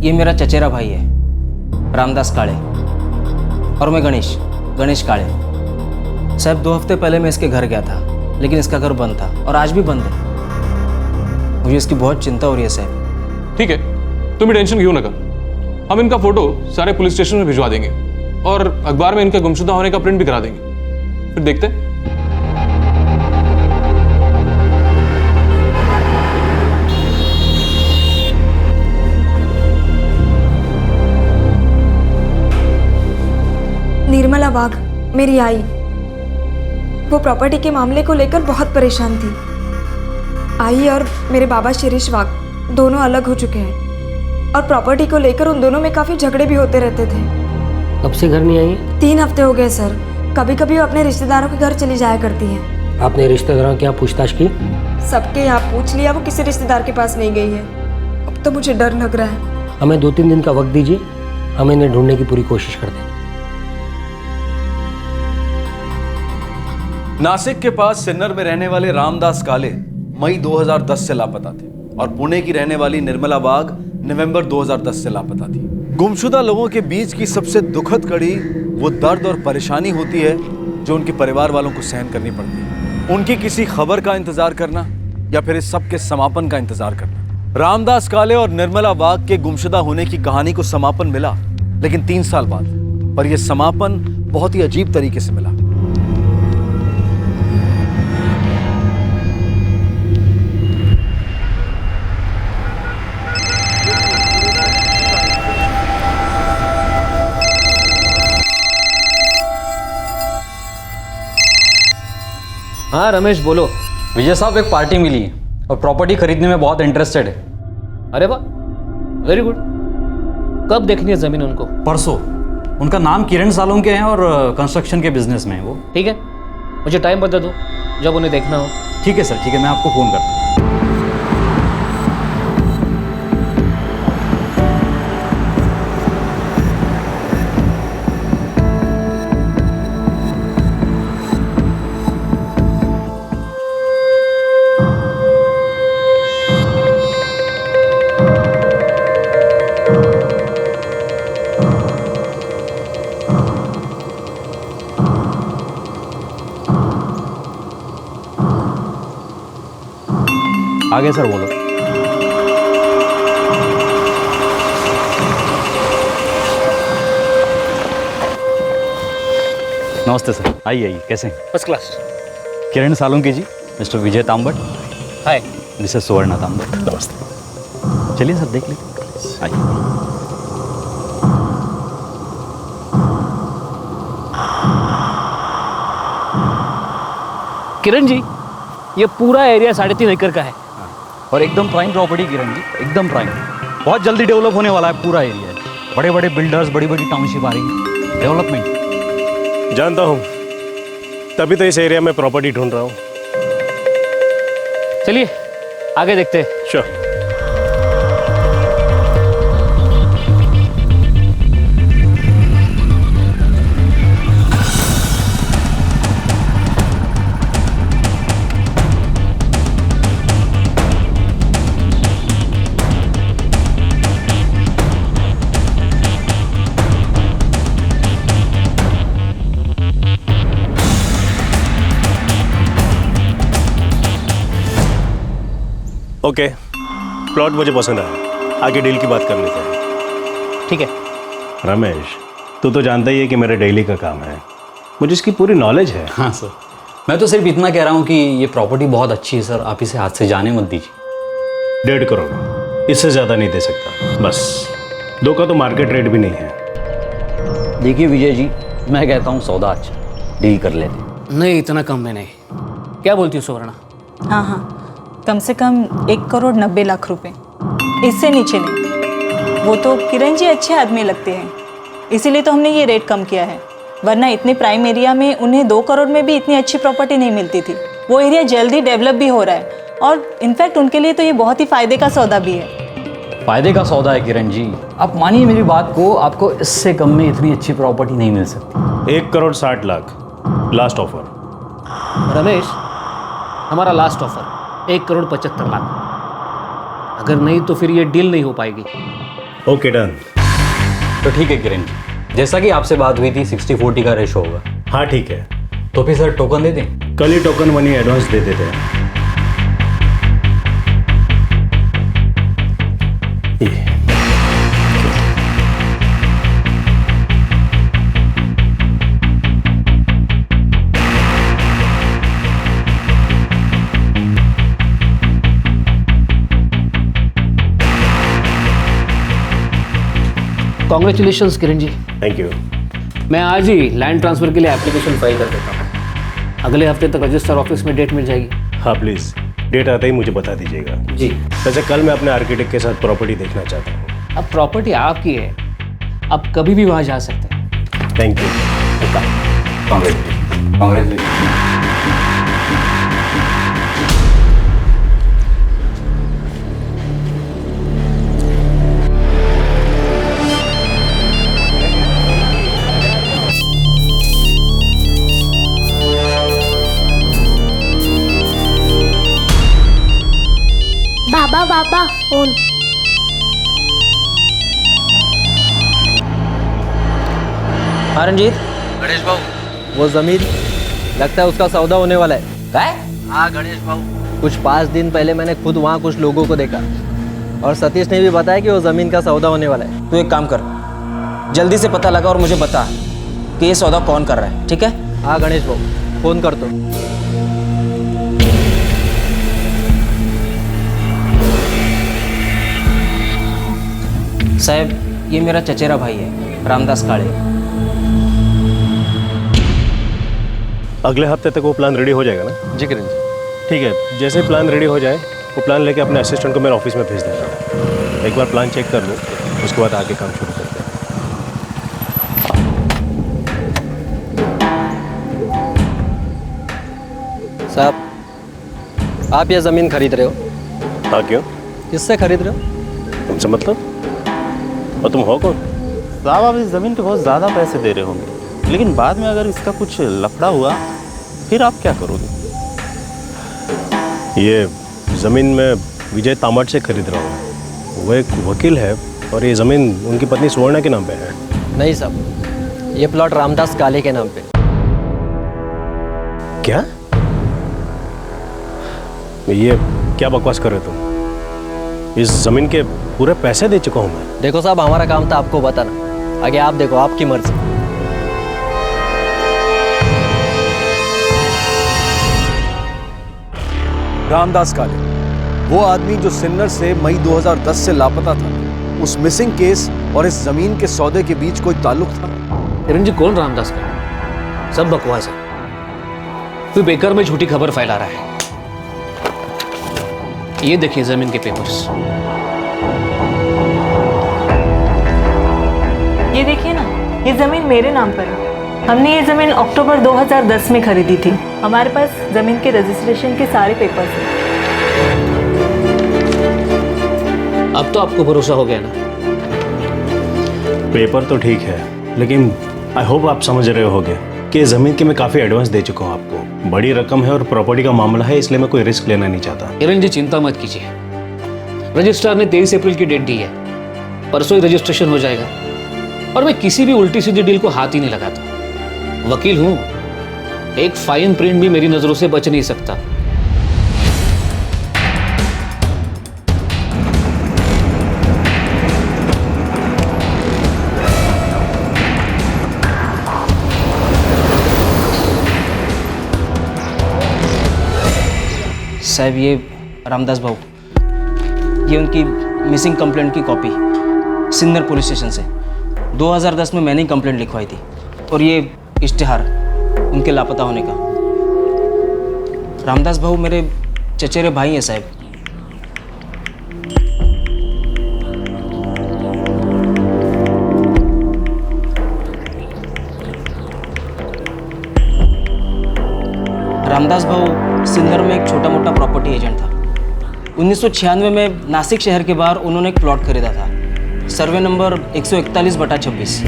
ये मेरा चचेरा भाई है रामदास काळे और मैं गणेश काळे। साहब 2 हफ्ते पहले मैं इसके घर गया था, लेकिन इसका घर बंद था और आज भी बंद है। मुझे इसकी बहुत चिंता हो रही है साहब। ठीक है, तुम्हें टेंशन क्यों नका। हम इनका फोटो सारे पुलिस स्टेशन में भिजवा देंगे और अखबार में इनके गुमशुदा होने का प्रिंट भी करा देंगे। फिर देखते हैं। निर्मला वाघ मेरी आई, वो प्रॉपर्टी के मामले को लेकर बहुत परेशान थी। आई और मेरे बाबा शिरीष वाघ दोनों अलग हो चुके हैं और प्रॉपर्टी को लेकर उन दोनों में काफ़ी झगड़े भी होते रहते थे। कब से घर नहीं आई? 3 हफ्ते हो गए सर। कभी कभी वो अपने रिश्तेदारों के घर चली जाया करती हैं। आपने रिश्तेदारों की यहाँ पूछताछ की? सबके यहाँ पूछ लिया, वो किसी रिश्तेदार के पास नहीं गई है। अब तो मुझे डर लग रहा है। हमें 2-3 दिन का वक्त दीजिए, हम इन्हें ढूंढने की पूरी कोशिश करते हैं। नासिक के पास सिन्नर में रहने वाले रामदास काळे मई 2010 से लापता थे और पुणे की रहने वाली निर्मला वाघ नवंबर 2010 से लापता थी। गुमशुदा लोगों के बीच की सबसे दुखद कड़ी वो दर्द और परेशानी होती है जो उनके परिवार वालों को सहन करनी पड़ती है। उनकी किसी खबर का इंतजार करना या फिर इस सब के समापन का इंतजार करना। रामदास काळे और निर्मला वाघ के गुमशुदा होने की कहानी को समापन मिला, लेकिन 3 साल बाद। पर यह समापन बहुत ही अजीब तरीके से मिला। हाँ रमेश बोलो। विजय साहब, एक पार्टी मिली है और प्रॉपर्टी खरीदने में बहुत इंटरेस्टेड है। अरे वाह, वेरी गुड। कब देखनी है जमीन उनको? परसों। उनका नाम किरण सालोंके हैं और कंस्ट्रक्शन के बिजनेस में है वो। ठीक है, मुझे टाइम बता दो जब उन्हें देखना हो। ठीक है सर, ठीक है, मैं आपको फ़ोन करता हूँ। आगे सर बोलो। नमस्ते सर, आइए आइए। कैसे हैं? First class. Kiran Salonke ji, mister Vijay Tambat. Hi. Mrs Suvarna Tambat. नमस्ते। चलिए सर, देख लीजिए, आइए। किरण जी, ये पूरा एरिया 3.5 एकड़ का है और एकदम प्राइम प्रॉपर्टी किरण जी, एकदम प्राइम। बहुत जल्दी डेवलप होने वाला है पूरा एरिया। बड़े बड़े बिल्डर्स, बड़ी बड़ी टाउनशिप आ रही है, डेवलपमेंट। जानता हूँ, तभी तो इस एरिया में प्रॉपर्टी ढूंढ रहा हूँ। चलिए आगे देखते हैं। श्योर। ओके, प्लॉट मुझे पसंद आया। आगे डील की बात कर लेते हैं। ठीक है। रमेश, तू तो जानता ही है कि मेरा डेली का काम है, मुझे इसकी पूरी नॉलेज है। हाँ सर, मैं तो सिर्फ इतना कह रहा हूँ कि ये प्रॉपर्टी बहुत अच्छी है सर, आप इसे हाथ से जाने मत दीजिए। 1.5 करोड़, इससे ज़्यादा नहीं दे सकता। बस 2 का तो मार्केट रेट भी नहीं है। देखिए विजय जी, मैं कहता हूँ सौदा अच्छा, डील कर लेते। नहीं, इतना कम में नहीं। क्या बोलती हो सुवर्णा? हाँ हाँ, कम से कम 1,90,00,000 रुपए, इससे नीचे नहीं। वो तो किरण जी अच्छे आदमी लगते हैं, इसीलिए तो हमने ये रेट कम किया है। वरना इतने प्राइम एरिया में उन्हें 2 करोड़ में भी इतनी अच्छी प्रॉपर्टी नहीं मिलती थी। वो एरिया जल्दी डेवलप भी हो रहा है और इनफैक्ट उनके लिए तो ये बहुत ही फ़ायदे का सौदा भी है। फ़ायदे का सौदा है किरण जी, आप मानिए मेरी बात को, आपको इससे कम में इतनी अच्छी प्रॉपर्टी नहीं मिल सकती। 1,60,00,000 लास्ट ऑफर। रमेश, हमारा लास्ट ऑफर 1,75,00,000। अगर नहीं तो फिर ये डील नहीं हो पाएगी। Okay done. तो ठीक है किरण जी, जैसा कि आपसे बात हुई थी 60-40 का रेशो होगा। हाँ ठीक है, तो फिर सर टोकन दे दें? कल ही टोकन मनी एडवांस दे देते हैं। ये congratulations Kiran ji. Thank you. मैं आज ही लैंड ट्रांसफ़र के लिए एप्लीकेशन फाइल कर देता हूँ। अगले हफ्ते तक रजिस्टर ऑफिस में डेट मिल जाएगी। हाँ प्लीज़, डेट आते ही मुझे बता दीजिएगा। जी। वैसे कल मैं अपने आर्किटेक्ट के साथ प्रॉपर्टी देखना चाहता हूँ। अब प्रॉपर्टी आपकी है, आप कभी भी वहाँ जा सकते हैं। Thank you. Congratulation. Baba phone. हाँ रंजीत, गणेश बाबू, वो ज़मीन लगता है उसका सौदा होने वाला है। है? हाँ गणेश बाबू, कुछ 5 दिन पहले मैंने खुद वहाँ कुछ लोगों को देखा और सतीश ने भी बताया कि वो ज़मीन का सौदा होने वाला है। तू एक काम कर, जल्दी से पता लगा और मुझे बता कि ये सौदा कौन कर रहा है, ठीक है? हाँ गणेश बाबू, फ़ोन कर दो। साहब, ये मेरा चचेरा भाई है, रामदास काळे। अगले हफ्ते तक वो प्लान रेडी हो जाएगा ना? जी किरण जी। ठीक है, जैसे प्लान रेडी हो जाए वो प्लान लेके अपने असिस्टेंट को मेरे ऑफिस में भेज देना। एक बार प्लान चेक कर लूँ, उसके बाद आगे काम शुरू करते हैं। साहब, आप ये ज़मीन खरीद रहे हो? हाँ क्यों? किससे खरीद रहे हो? तुमसे मतलब? और तुम हो कौन? साहब, आप इस ज़मीन पे बहुत ज़्यादा पैसे दे रहे होंगे, लेकिन बाद में अगर इसका कुछ लफड़ा हुआ फिर आप क्या करोगे? ये ज़मीन मैं विजय तामट से खरीद रहा हूँ। वो एक वकील है और ये ज़मीन उनकी पत्नी सुवर्णा के नाम पे है। नहीं साहब, ये प्लॉट रामदास काले के नाम पे। क्या? ये क्या बकवास कर रहे हो तुम? इस ज़मीन के पूरे पैसे दे चुका हूँ मैं। देखो साहब, हमारा काम था आपको बताना, आगे आप देखो, आपकी मर्जी। रामदास काले, वो आदमी जो सिन्नर से मई 2010 से लापता था, उस मिसिंग केस और इस जमीन के सौदे के बीच कोई ताल्लुक था? किरण जी, कौन रामदास का? सब बकवास है। तू बेकार में झूठी खबर फैला रहा है। ये देखिए जमीन के पेपर्स। ये देखिए ना, ये ज़मीन मेरे नाम पर है। हमने ये ज़मीन अक्टूबर 2010 में खरीदी थी। हमारे पास ज़मीन के रजिस्ट्रेशन के सारे पेपर्स हैं। अब तो आपको भरोसा हो गया ना? पेपर तो ठीक है, लेकिन आई होप आप समझ रहे होगे कि ज़मीन के मैं काफ़ी एडवांस दे चुका हूँ आपको। बड़ी रकम है और प्रॉपर्टी का मामला है, इसलिए मैं कोई रिस्क लेना नहीं चाहता। किरण जी, चिंता मत कीजिए। रजिस्ट्रार ने 23 अप्रैल की डेट दी है, परसों ही रजिस्ट्रेशन हो जाएगा। और मैं किसी भी उल्टी सीधी डील को हाथ ही नहीं लगाता। वकील हूं, एक फाइन प्रिंट भी मेरी नजरों से बच नहीं सकता। साहब, ये रामदास भाऊ, ये उनकी मिसिंग कंप्लेंट की कॉपी सिन्नर पुलिस स्टेशन से 2010 में मैंने ही कंप्लेंट लिखवाई थी। और ये इश्तिहार उनके लापता होने का। रामदास भाऊ मेरे चचेरे भाई हैं साहब। रामदास भाऊ सिन्नर में एक छोटा मोटा प्रॉपर्टी एजेंट था। 1996 में नासिक शहर के बाहर उन्होंने एक प्लॉट खरीदा था, सर्वे नंबर 141/26।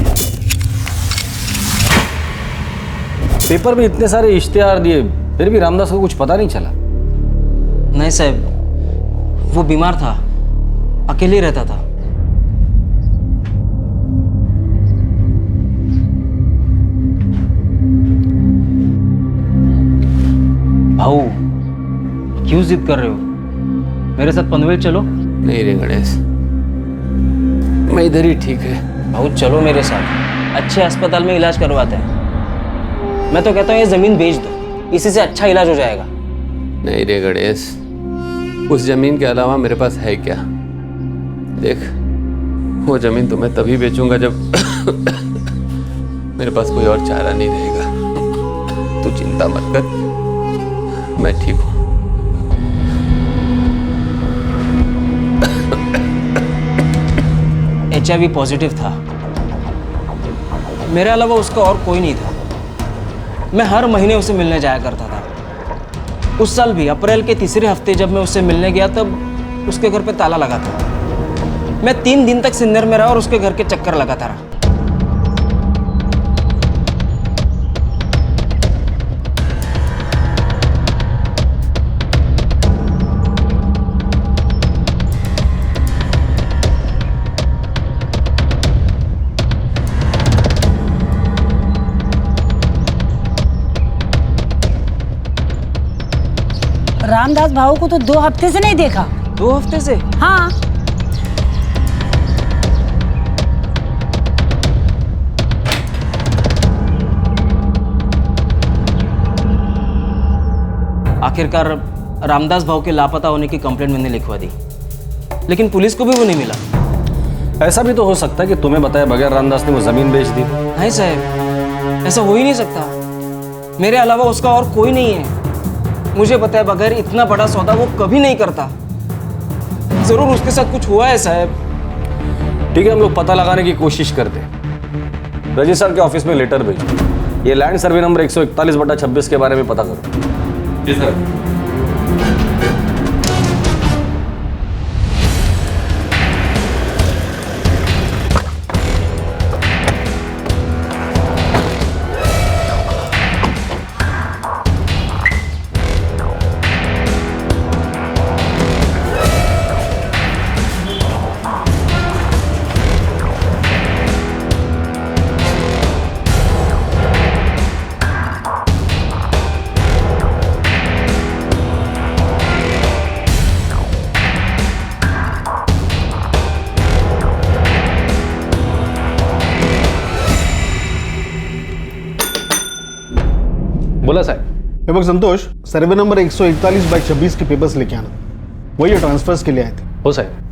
पेपर में इतने सारे इश्तिहार दिए, फिर भी रामदास को कुछ पता नहीं चला? नहीं साहब, वो बीमार था, अकेले रहता था। भाऊ क्यों जिद कर रहे हो? मेरे साथ पनवेल चलो। नहीं रे गणेश, मैं इधर ही ठीक है। भाऊ चलो मेरे साथ, अच्छे अस्पताल में इलाज करवाते हैं। मैं तो कहता हूँ ये ज़मीन बेच दो, इसी से अच्छा इलाज हो जाएगा। नहीं रे गणेश, उस जमीन के अलावा मेरे पास है क्या? देख, वो जमीन तो मैं तभी बेचूंगा जब मेरे पास कोई और चारा नहीं रहेगा। तू चिंता मत कर, मैं ठीक हूं। HIV पॉजिटिव था, मेरे अलावा उसका और कोई नहीं था। मैं हर महीने उसे मिलने जाया करता था। उस साल भी अप्रैल के तीसरे हफ्ते जब मैं उससे मिलने गया तब उसके घर पे ताला लगा था। मैं 3 दिन तक सिन्नर में रहा और उसके घर के चक्कर लगाता रहा। रामदास भाऊ को तो 2 हफ्ते से नहीं देखा। 2 हफ्ते से? हाँ। आखिरकार रामदास भाऊ के लापता होने की कंप्लेंट मैंने लिखवा दी, लेकिन पुलिस को भी वो नहीं मिला। ऐसा भी तो हो सकता है कि तुम्हें बताए बगैर रामदास ने वो जमीन बेच दी। नहीं साहब, ऐसा हो ही नहीं सकता। मेरे अलावा उसका और कोई नहीं है। मुझे बताए बगैर इतना बड़ा सौदा वो कभी नहीं करता। जरूर उसके साथ कुछ हुआ है साहब। ठीक है, हम लोग पता लगाने की कोशिश करते हैं। रजिस्ट्रार के ऑफिस में लेटर भेजो। ये लैंड सर्वे नंबर 141/26 के बारे में पता करो। जी सर। बोला साहब। ये बघ संतोष, सर्वे नंबर 141/26 के पेपर्स लेके आना। वही ट्रांसफर्स के लिए आए थे। हो साहब।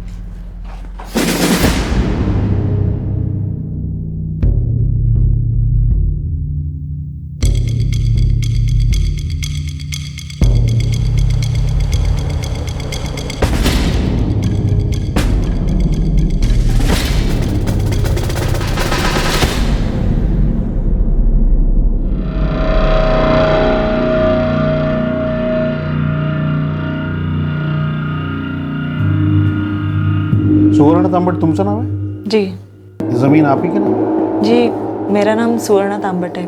सुवर्ण तांबट तुमचं नाव आहे? जी जमीन आप ही के नाम? जी, मेरा नाम सुवर्णा तांबट है।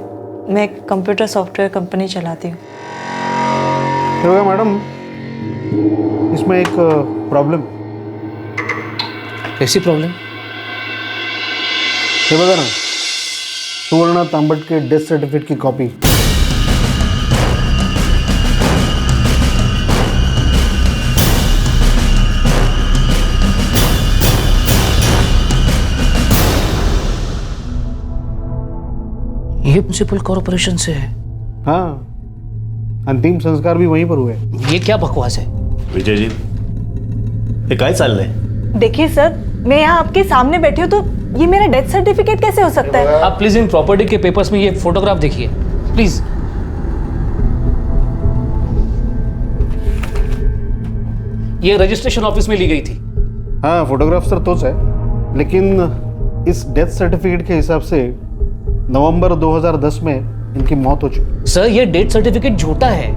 मैं एक कंप्यूटर सॉफ्टवेयर कंपनी चलाती हूँ। देखो मैडम, इसमें एक प्रॉब्लम। कैसी प्रॉब्लम? हे बघा ना, सुवर्ण तांबट के डेथ सर्टिफिकेट की कॉपी। ये म्युनिसिपल कॉर्पोरेशन से है। हाँ, अंतिम संस्कार भी वहीं पर हुए। ये क्या बकवास है? विजय जी, ये काय चाललंय? देखिए सर, मैं यहाँ आपके सामने बैठी हूँ तो ये मेरा डेथ सर्टिफिकेट कैसे हो सकता है? आप प्लीज इन प्रॉपर्टी के पेपर्स में ये फोटोग्राफ देखिए प्लीज। ये रजिस्ट्रेशन ऑफिस में ली गई थी। हाँ, फोटोग्राफ सर तोच है, लेकिन इस डेथ सर्टिफिकेट के हिसाब से नवंबर 2010 में इनकी मौत हो चुकी। सर, ये डेथ सर्टिफिकेट झूठा है।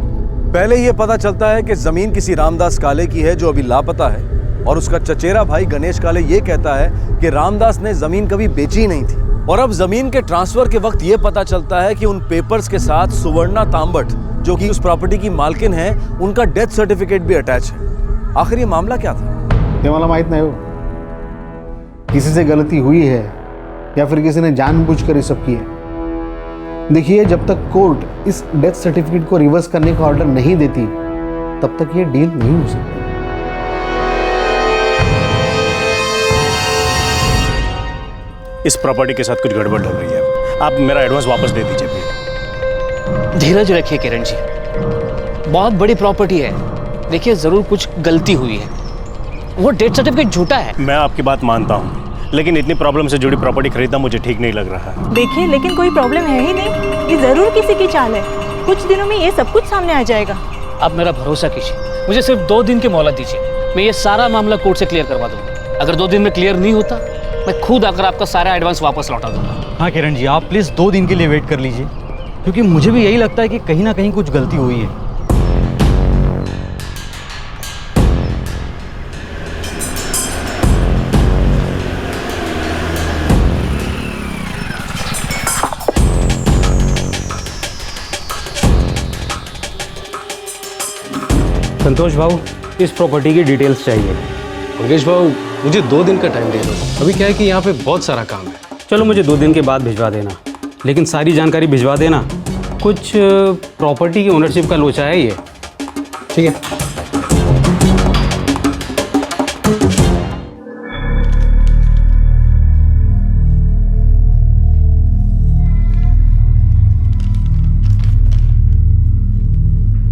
पहले यह पता चलता है कि जमीन किसी रामदास काले की है जो अभी लापता है, और उसका चचेरा भाई गणेश काले ये कहता है कि रामदास ने जमीन कभी बेची नहीं थी। और अब जमीन के ट्रांसफर के वक्त ये पता चलता है कि उन पेपर्स के साथ सुवर्णा तांबट, जो कि उस प्रॉपर्टी की मालकिन है, उनका डेथ सर्टिफिकेट भी अटैच है। आखिर ये मामला क्या था? ये मला माहित नहीं हो, किसी से गलती हुई है या फिर किसी ने जानबूझकर ये सब किया। देखिए, जब तक कोर्ट इस डेथ सर्टिफिकेट को रिवर्स करने का ऑर्डर नहीं देती तब तक ये डील नहीं हो सकती। इस प्रॉपर्टी के साथ कुछ गड़बड़ लग रही है। आप मेरा एडवांस वापस दे दीजिए प्लीज। धीरज रखिए किरण जी, बहुत बड़ी प्रॉपर्टी है, देखिए जरूर कुछ गलती हुई है। वो डेथ सर्टिफिकेट झूठा है। मैं आपकी बात मानता हूँ, लेकिन इतनी प्रॉब्लम से जुड़ी प्रॉपर्टी खरीदना मुझे ठीक नहीं लग रहा है। देखिए, लेकिन कोई प्रॉब्लम है ही नहीं, ये जरूर किसी की चाल है। कुछ दिनों में ये सब कुछ सामने आ जाएगा। आप मेरा भरोसा कीजिए, मुझे सिर्फ 2 दिन की मोहलत दीजिए, मैं ये सारा मामला कोर्ट से क्लियर करवा दूंगा। अगर 2 दिन में क्लियर नहीं होता, मैं खुद आकर आपका सारा एडवांस वापस लौटा दूंगा। हाँ किरण जी, आप प्लीज़ 2 दिन के लिए वेट कर लीजिए, क्योंकि मुझे भी यही लगता है कि कहीं ना कहीं कुछ गलती हुई है। संतोष भाऊ, इस प्रॉपर्टी की डिटेल्स चाहिए। मंगेश भाऊ, मुझे 2 दिन का टाइम दे दो। अभी क्या है कि यहाँ पे बहुत सारा काम है। चलो मुझे 2 दिन के बाद भिजवा देना, लेकिन सारी जानकारी भिजवा देना। कुछ प्रॉपर्टी की ओनरशिप का लोचा है ये। ठीक है।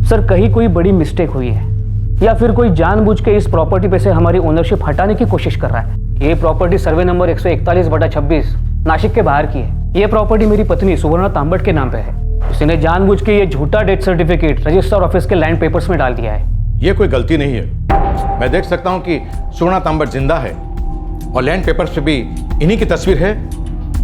सर, कहीं कोई बड़ी मिस्टेक हुई है या फिर कोई जानबूझ के इस प्रॉपर्टी पे से हमारी ओनरशिप हटाने की कोशिश कर रहा है। ये प्रॉपर्टी सर्वे नंबर 141/26 नासिक के बाहर की है। ये प्रॉपर्टी मेरी पत्नी सुवर्णा तांबट के नाम पे है। उसने जानबूझ के ये झूठा डेथ सर्टिफिकेट रजिस्टर ऑफिस के लैंड पेपर्स में डाल दिया है। ये कोई गलती नहीं है। मैं देख सकता हूँ कि सुवर्णा तांबट जिंदा है और लैंड पेपर्स पे भी इन्हीं की तस्वीर है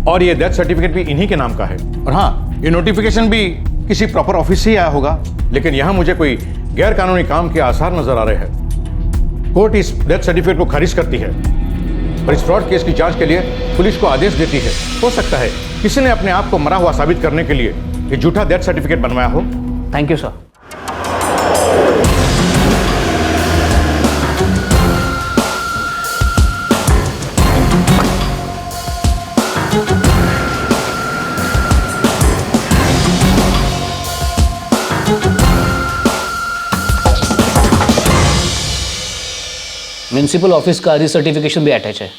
और ये डेथ सर्टिफिकेट भी इन्हीं के नाम का है। और हाँ, ये नोटिफिकेशन भी किसी प्रॉपर ऑफिस से ही आया होगा, लेकिन यहाँ मुझे कोई गैर कानूनी काम के आसार नजर आ रहे हैं। कोर्ट इस डेथ सर्टिफिकेट को खारिज करती है और इस फ्रॉड केस की जांच के लिए पुलिस को आदेश देती है। हो सकता है किसी ने अपने आप को मरा हुआ साबित करने के लिए ये झूठा डेथ सर्टिफिकेट बनवाया हो। Thank you sir. Municipal office का सर्टिफिकेशन भी अटैच है।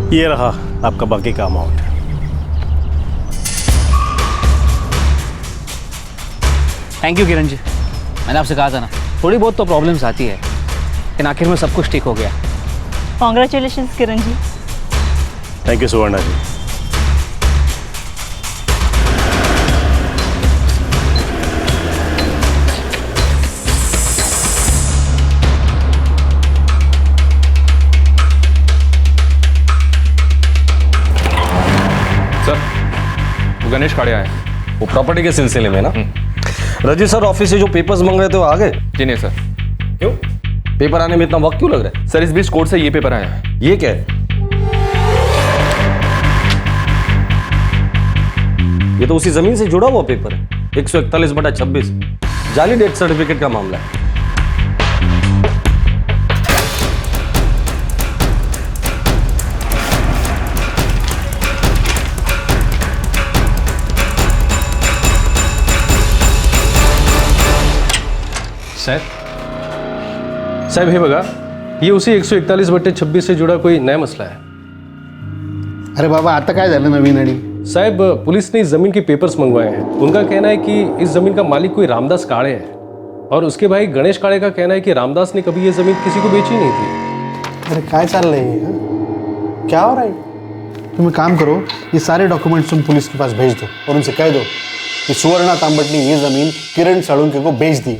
ये रहा आपका बाकी का amount. Thank you Kiran ji. मैंने आपसे कहा था ना, थोड़ी बहुत तो प्रॉब्लम्स आती है, लेकिन आखिर में सब कुछ ठीक हो गया। Congratulations Kiran ji. Thank you Suvarna ji. Ganesh Kade आए हैं। वो प्रॉपर्टी के सिलसिले में ना? रजिस्टर ऑफिस से जो पेपर्स मांग रहे थे वो आ गए? जी नहीं सर। क्यों? पेपर आने में इतना वक्त क्यों लग रहा है? सर, इस बीच कोर्ट से ये पेपर आया है। ये क्या है? ये तो उसी जमीन से जुड़ा हुआ पेपर है। 141/26 जाली डेथ सर्टिफिकेट का मामला है। साहेब हे बघा, ये उसी 141/26 से जुड़ा कोई नया मसला है। अरे बाबा आता काय झालं नवीन आणि? साहब, पुलिस ने इस जमीन के पेपर्स मंगवाए हैं। उनका कहना है कि इस जमीन का मालिक कोई रामदास काळे है और उसके भाई गणेश काळे का कहना है कि रामदास ने कभी ये जमीन किसी को बेची नहीं थी। अरे काय चाललंय हे, हाँ? क्या हो रहा है? तुम एक काम करो, ये सारे डॉक्यूमेंट्स तुम पुलिस के पास भेज दो और उनसे कह दो कि सुवर्णा तांबट ने ये जमीन किरण साळुंके को बेच दी।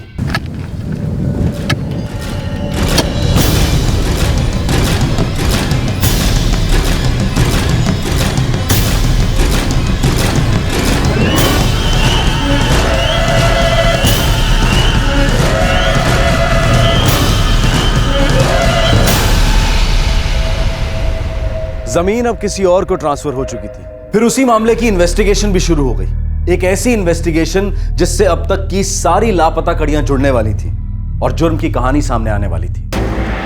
जमीन अब किसी और को ट्रांसफर हो चुकी थी। फिर उसी मामले की इन्वेस्टिगेशन भी शुरू हो गई। एक ऐसी इन्वेस्टिगेशन जिससे अब तक की सारी लापता कड़ियां जुड़ने वाली थी और जुर्म की कहानी सामने आने वाली थी।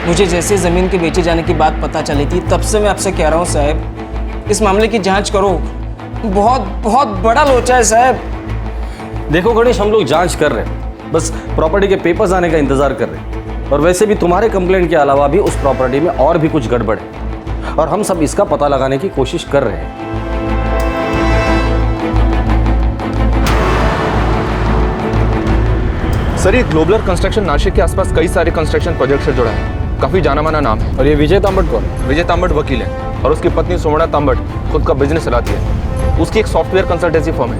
मुझे जैसे ज़मीन के बेचे जाने की बात पता चली थी तब से मैं आपसे कह रहा हूँ साहब, इस मामले की जांच करो। बहुत बहुत बड़ा लोचा है साहब। देखो गणेश, हम लोग जांच कर रहे हैं, बस प्रॉपर्टी के पेपर्स आने का इंतजार कर रहे हैं। और वैसे भी तुम्हारे कंप्लेंट के अलावा भी उस प्रॉपर्टी में और भी कुछ गड़बड़ है और हम सब इसका पता लगाने की कोशिश कर रहे हैं। सर, ये ग्लोबलर कंस्ट्रक्शन नासिक के आसपास कई सारे कंस्ट्रक्शन प्रोजेक्ट से जुड़ा है। काफी जाना माना नाम है। और ये विजय तांबट कौन? विजय तांबट वकील है और उसकी पत्नी सुवर्णा तांबट खुद का बिजनेस चलाती है। उसकी एक सॉफ्टवेयर कंसल्टेंसी फर्म है।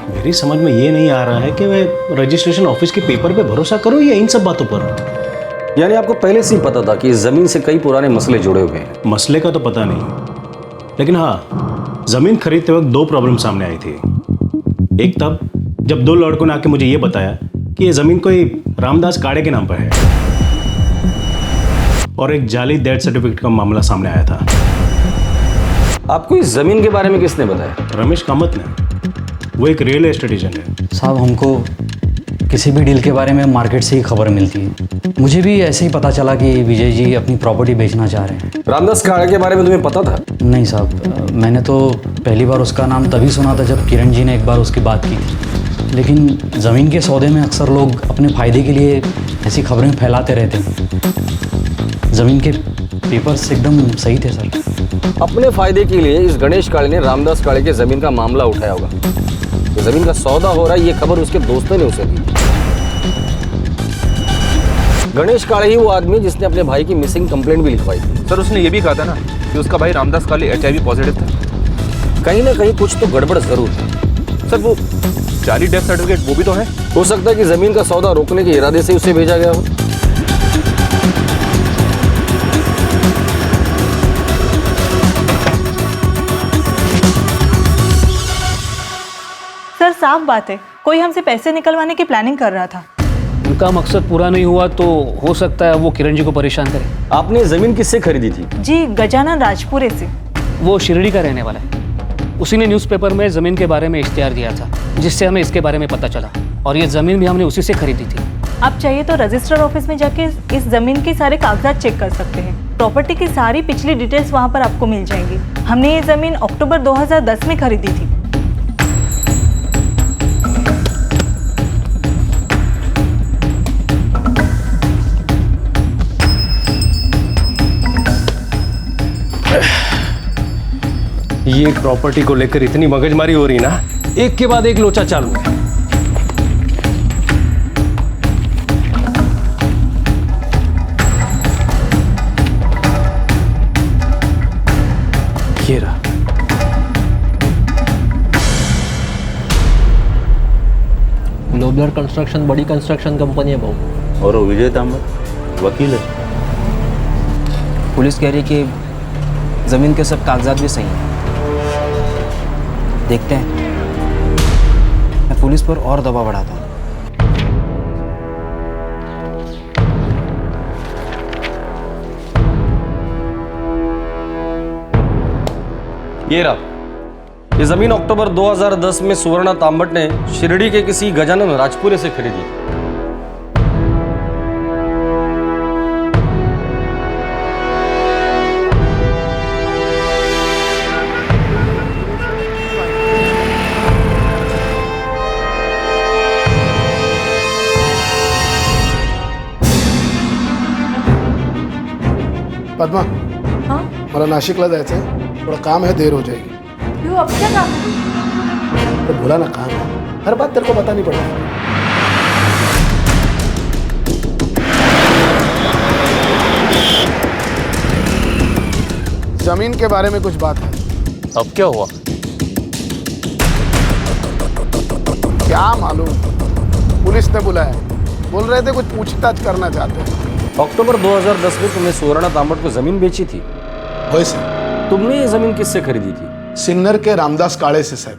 मेरी समझ में ये नहीं आ रहा है कि मैं रजिस्ट्रेशन ऑफिस के पेपर पे भरोसा करूं या इन सब बातों पर। यानी आपको पहले से ही पता था कि इस जमीन से कई पुराने मसले जुड़े हुए हैं? मसले का तो पता नहीं, लेकिन हाँ, जमीन खरीदते वक्त दो प्रॉब्लम सामने आई थी। एक तब जब दो लड़कों ने आके मुझे ये बताया कि ये जमीन कोई रामदास काळे के नाम पर है, और एक जाली डेथ सर्टिफिकेट का मामला सामने आया था। आपको इस जमीन के बारे में किसने बताया? रमेश कामत ने। वो एक रियल एस्टेट एजेंट है। साहब, हमको किसी भी डील के बारे में मार्केट से ही खबर मिलती है। मुझे भी ऐसे ही पता चला कि विजय जी अपनी प्रॉपर्टी बेचना चाह रहे हैं। रामदास काळे के बारे में तुम्हें पता था? नहीं साहब, मैंने तो पहली बार उसका नाम तभी सुना था जब किरण जी ने एक बार उसकी बात की। लेकिन ज़मीन के सौदे में अक्सर लोग अपने फ़ायदे के लिए ऐसी खबरें फैलाते रहते हैं। ज़मीन के पेपर्स एकदम सही थे सर। अपने फायदे के लिए इस गणेश काळे ने रामदास काळे के जमीन का मामला उठाया होगा। तो जमीन का सौदा हो रहा है, ये खबर उसके दोस्तों ने उसे दी। गणेश काळे ही वो आदमी जिसने अपने भाई की मिसिंग कंप्लेंट भी लिखवाई थी। सर, उसने ये भी कहा था ना कि उसका भाई रामदास काळे HIV पॉजिटिव था। कहीं ना कहीं कुछ तो गड़बड़ जरूर था। सर, वो जाली डेथ सर्टिफिकेट वो भी तो है। हो सकता है कि जमीन का सौदा रोकने के इरादे से उसे भेजा गया हो। सर, साफ बात है कोई हमसे पैसे निकलवाने की प्लानिंग कर रहा था। उनका मकसद पूरा नहीं हुआ तो हो सकता है वो किरण जी को परेशान करे। आपने जमीन किससे खरीदी थी? जी, गजानन राजपुरे से। वो शिरडी का रहने वाला है। उसी ने न्यूज़पेपर में ज़मीन के बारे में इश्तिहार दिया था, जिससे हमें इसके बारे में पता चला, और ये ज़मीन भी हमने उसी से खरीदी थी। आप चाहिए तो रजिस्टर ऑफिस में जाके इस ज़मीन के सारे कागजात चेक कर सकते हैं। प्रॉपर्टी की सारी पिछली डिटेल्स वहाँ पर आपको मिल जाएंगी। हमने ये ज़मीन अक्टूबर 2010 में खरीदी थी। ये प्रॉपर्टी को लेकर इतनी मगजमारी हो रही ना, एक के बाद एक लोचा चालू है। ये रहा। ग्लोबलर कंस्ट्रक्शन बड़ी कंस्ट्रक्शन कंपनी है भाऊ। और वो विजय तांबट वकील है। पुलिस कह रही है कि ज़मीन के सब कागजात भी सही हैं। देखते हैं, मैं पुलिस पर और दबाव बढ़ाता हूँ। ये रहा। ये जमीन अक्टूबर 2010 में सुवर्णा तांबट ने शिरडी के किसी गजानन राजपुरे से खरीदी। पद्मा, हाँ मला नाशिकला जायचं आहे, थोड़ा काम है, देर हो जाएगी. क्यों, अब क्या काम है? तो बोला ना काम है, हर बात तेरे को बतानी पड़ेगी. जमीन के बारे में कुछ बात है. अब क्या हुआ? क्या मालूम, पुलिस ने बुलाया, बोल रहे थे कुछ पूछताछ करना चाहते हैं. अक्टूबर 2010 में तुमने सुवर्णा तांबट को जमीन बेची थी. वैसे तुमने ये जमीन किससे खरीदी थी? सिन्नर के रामदास काळे से साहब.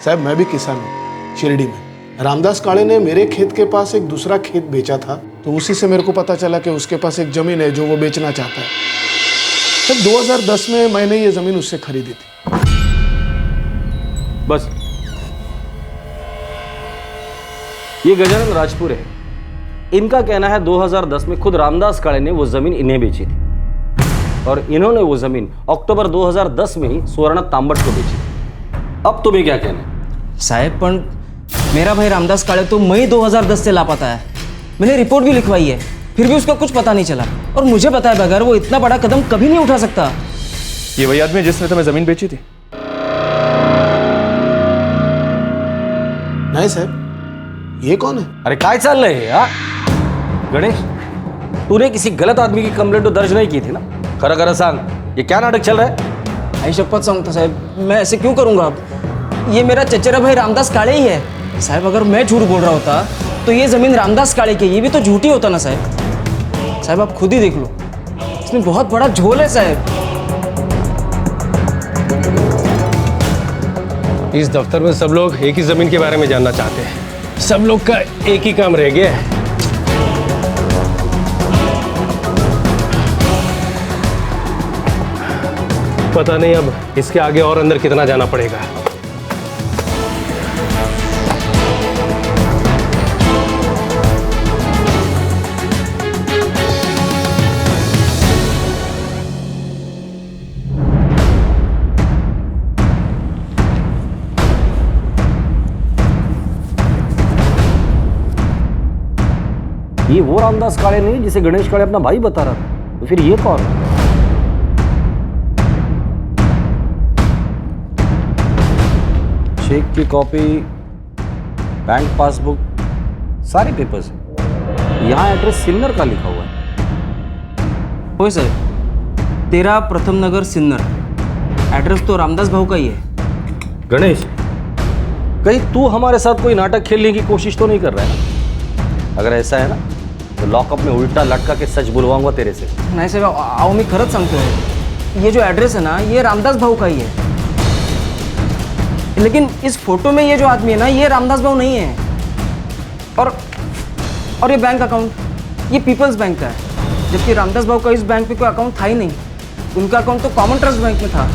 साहब मैं भी किसान हूँ शिरडी में. रामदास काळे ने मेरे खेत के पास एक दूसरा खेत बेचा था, तो उसी से मेरे को पता चला कि उसके पास एक जमीन है जो वो बेचना चाहता है. तब 2010 में मैंने ये जमीन उससे खरीदी थी. बस ये गजानन राजपुर है. इनका कहना है 2010 में खुद रामदास काळे ने वो जमीन इन्हें बेची थी और इन्होंने वो जमीन अक्टूबर 2010 में ही सुवर्णा तांबट को बेची. अब तुम्हें क्या कहना है? साहब पण मेरा भाई रामदास काळे तो मई 2010 से लापता है. मैंने रिपोर्ट भी लिखवाई है, फिर भी उसका कुछ पता नहीं चला. और मुझे बताए बगैर वो इतना बड़ा कदम कभी नहीं उठा सकता. ये वही आदमी है जिसने तुम्हें जमीन बेची थी? नहीं साहब, ये कौन है? अरे काय चाल रहे है गणेश? तूने किसी गलत आदमी की कंप्लेंट तो दर्ज नहीं की थी ना? खरा खरा सांग, ये क्या नाटक चल रहा है? आई शपथ सांगता साहब, मैं ऐसे क्यों करूंगा. अब ये मेरा चचेरा भाई रामदास काळे ही है. साहब अगर मैं झूठ बोल रहा होता तो ये जमीन रामदास काळे की, ये भी तो झूठी होता ना साहब. साहब आप खुद ही देख लो, इसमें बहुत बड़ा झोल है साहब. इस दफ्तर में सब लोग एक ही जमीन के बारे में जानना चाहते हैं. सब लोग का एक ही काम रह गया है. पता नहीं अब इसके आगे और अंदर कितना जाना पड़ेगा. ये वो रामदास काळे नहीं जिसे गणेश काळे अपना भाई बता रहा था, तो फिर ये कौन है? चेक की कॉपी, बैंक पासबुक, सारे पेपर्स हैं. यहाँ एड्रेस सिन्नर का लिखा हुआ है. होय साहब, 13 प्रथम नगर सिन्नर. एड्रेस तो रामदास भाऊ का ही है. गणेश, कहीं तू हमारे साथ कोई नाटक खेलने की कोशिश तो नहीं कर रहा है ना? अगर ऐसा है ना तो लॉकअप में उल्टा लटका के सच बुलवाऊंगा तेरे से. नाही साहेब, अहो मी खरंच सांगतोय, ये जो एड्रेस है ना ये रामदास भाऊ का ही है. लेकिन इस फोटो में ये जो आदमी है ना ये रामदास भाऊ नहीं है. और ये बैंक अकाउंट ये पीपल्स बैंक का है, जबकि रामदास भाऊ का इस बैंक पे कोई अकाउंट था ही नहीं. उनका अकाउंट तो कॉमन ट्रस्ट बैंक में था.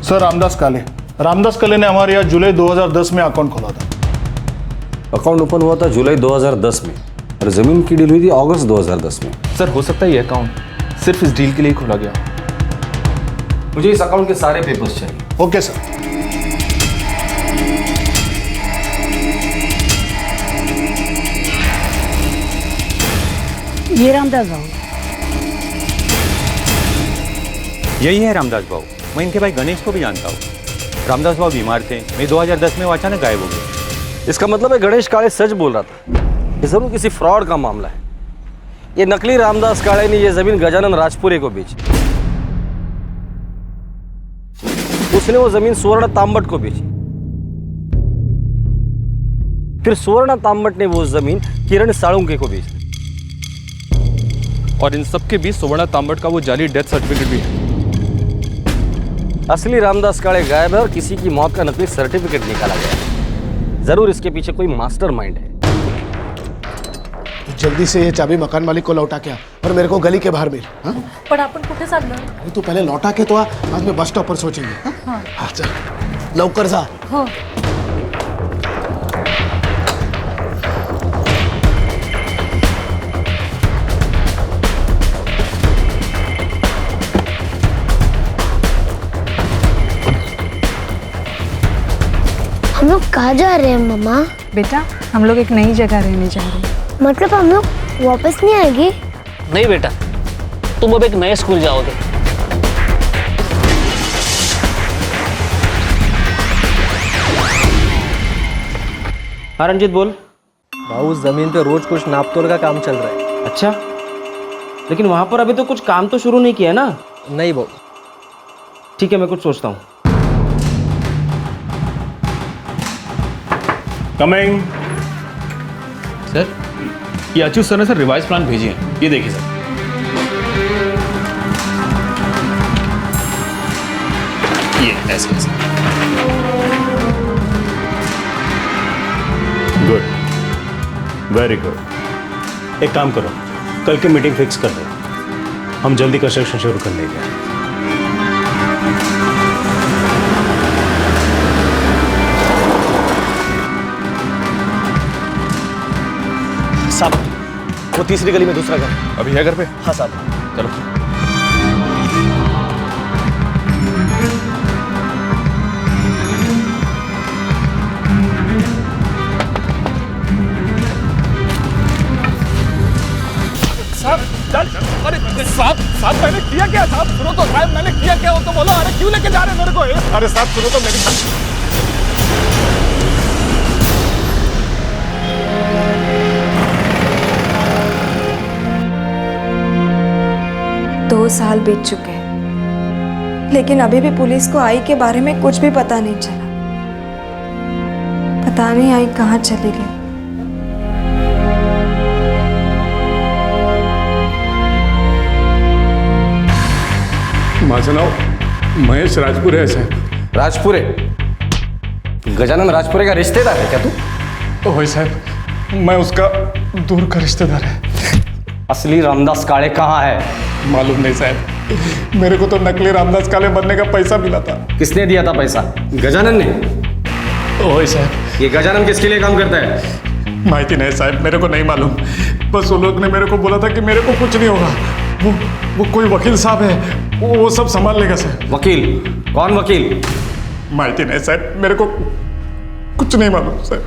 सर रामदास काले ने हमारे यहाँ जुलाई 2010 में अकाउंट खोला था. अकाउंट ओपन हुआ था जुलाई 2010 में और जमीन की डील हुई थी अगस्त 2010 में. सर हो सकता है ये अकाउंट सिर्फ इस डील के लिए खोला गया. मुझे इस अकाउंट के सारे पेपर्स चाहिए. Okay sir. ये रामदास भाऊ. यही है रामदास भाऊ. मैं इनके भाई गणेश को भी जानता हूँ. रामदास भाऊ बीमार थे, मई 2010 में वो अचानक गायब हो गए. इसका मतलब है गणेश काळे सच बोल रहा था. ये जरूर किसी फ्रॉड का मामला है. ये नकली रामदास काळे ने ये जमीन गजानन राजपुरे को बेची. उसने वो जमीन सुवर्णा तांबट को बेची. फिर सुवर्णा तांबट ने वो जमीन किरण साळुंके को बेची. और इन सब के बीच सुवर्णा तांबट का वो जाली डेथ सर्टिफिकेट भी है. असली रामदास काळे गायब है और किसी की मौत का नकली सर्टिफिकेट निकाला गया. जरूर इसके पीछे कोई मास्टरमाइंड है. जल्दी से ये चाबी मकान मालिक को लौटा के आ और मेरे को गली के बाहर मिल. हाँ? पण आपण कुठे चाललोय? अरे तू पहले लौटा के तो आ, आज मैं बस स्टॉप पर सोचेंगे. हाँ? हाँ चल लवकर जा. हो. हम लोग कहाँ जा रहे हैं मम्मा? बेटा हम लोग एक नई जगह रहने जा रहे हैं। मतलब हम लोग वापस नहीं आएंगे? नहीं बेटा, तुम अब एक नए स्कूल जाओगे। हाँ रंजीत बोल। भाऊ जमीन पे रोज कुछ नाप तोल का काम चल रहा है। अच्छा, लेकिन वहां पर अभी तो कुछ काम तो शुरू नहीं किया है ना? नहीं भाऊ। ठीक है, मैं कुछ सोचता हूँ। कमिंग। सर, ये अच्युत सर ने सर रिवाइज प्लान भेजे हैं, ये देखिए सर। ये ऐसे ऐसे। Good, very good. एक काम करो, कल की मीटिंग फिक्स कर दो, हम जल्दी कंस्ट्रक्शन शुरू कर लेंगे। साहब, वो तीसरी गली में दूसरा घर अभी है घर पे? हाँ साहब। चलो। अरे साहब मैंने किया क्या? साहब सुनो तो, साहब मैंने किया क्या वो तो बोलो। अरे क्यों लेके जा रहे हैं मेरे को? अरे साहब सुनो तो मेरी। 2 साल बीत चुके हैं, लेकिन अभी भी पुलिस को आई के बारे में कुछ भी पता नहीं चला। पता नहीं आई कहाँ चली गई। माझं नाव महेश राजपुरे है साहब। राजपुरे? गजानन राजपुरे का रिश्तेदार है क्या तू? ओह साहब, मैं उसका दूर का रिश्तेदार है। असली रामदास काळे कहाँ है? मालूम नहीं साहब, मेरे को तो नकली रामदास काळे बनने का पैसा मिला था। किसने दिया था पैसा? गजानन ने? ओह साहब, ये गजानन किसके लिए काम करता है? माहिती नहीं साहब, मेरे को नहीं मालूम। बस वो लोग ने मेरे को बोला था कि मेरे को कुछ नहीं होगा। वो कोई वकील साहब है, वो सब संभाल लेगा सर। वकील? कौन वकील? माहिती नहीं साहब, मेरे को कुछ नहीं मालूम सर।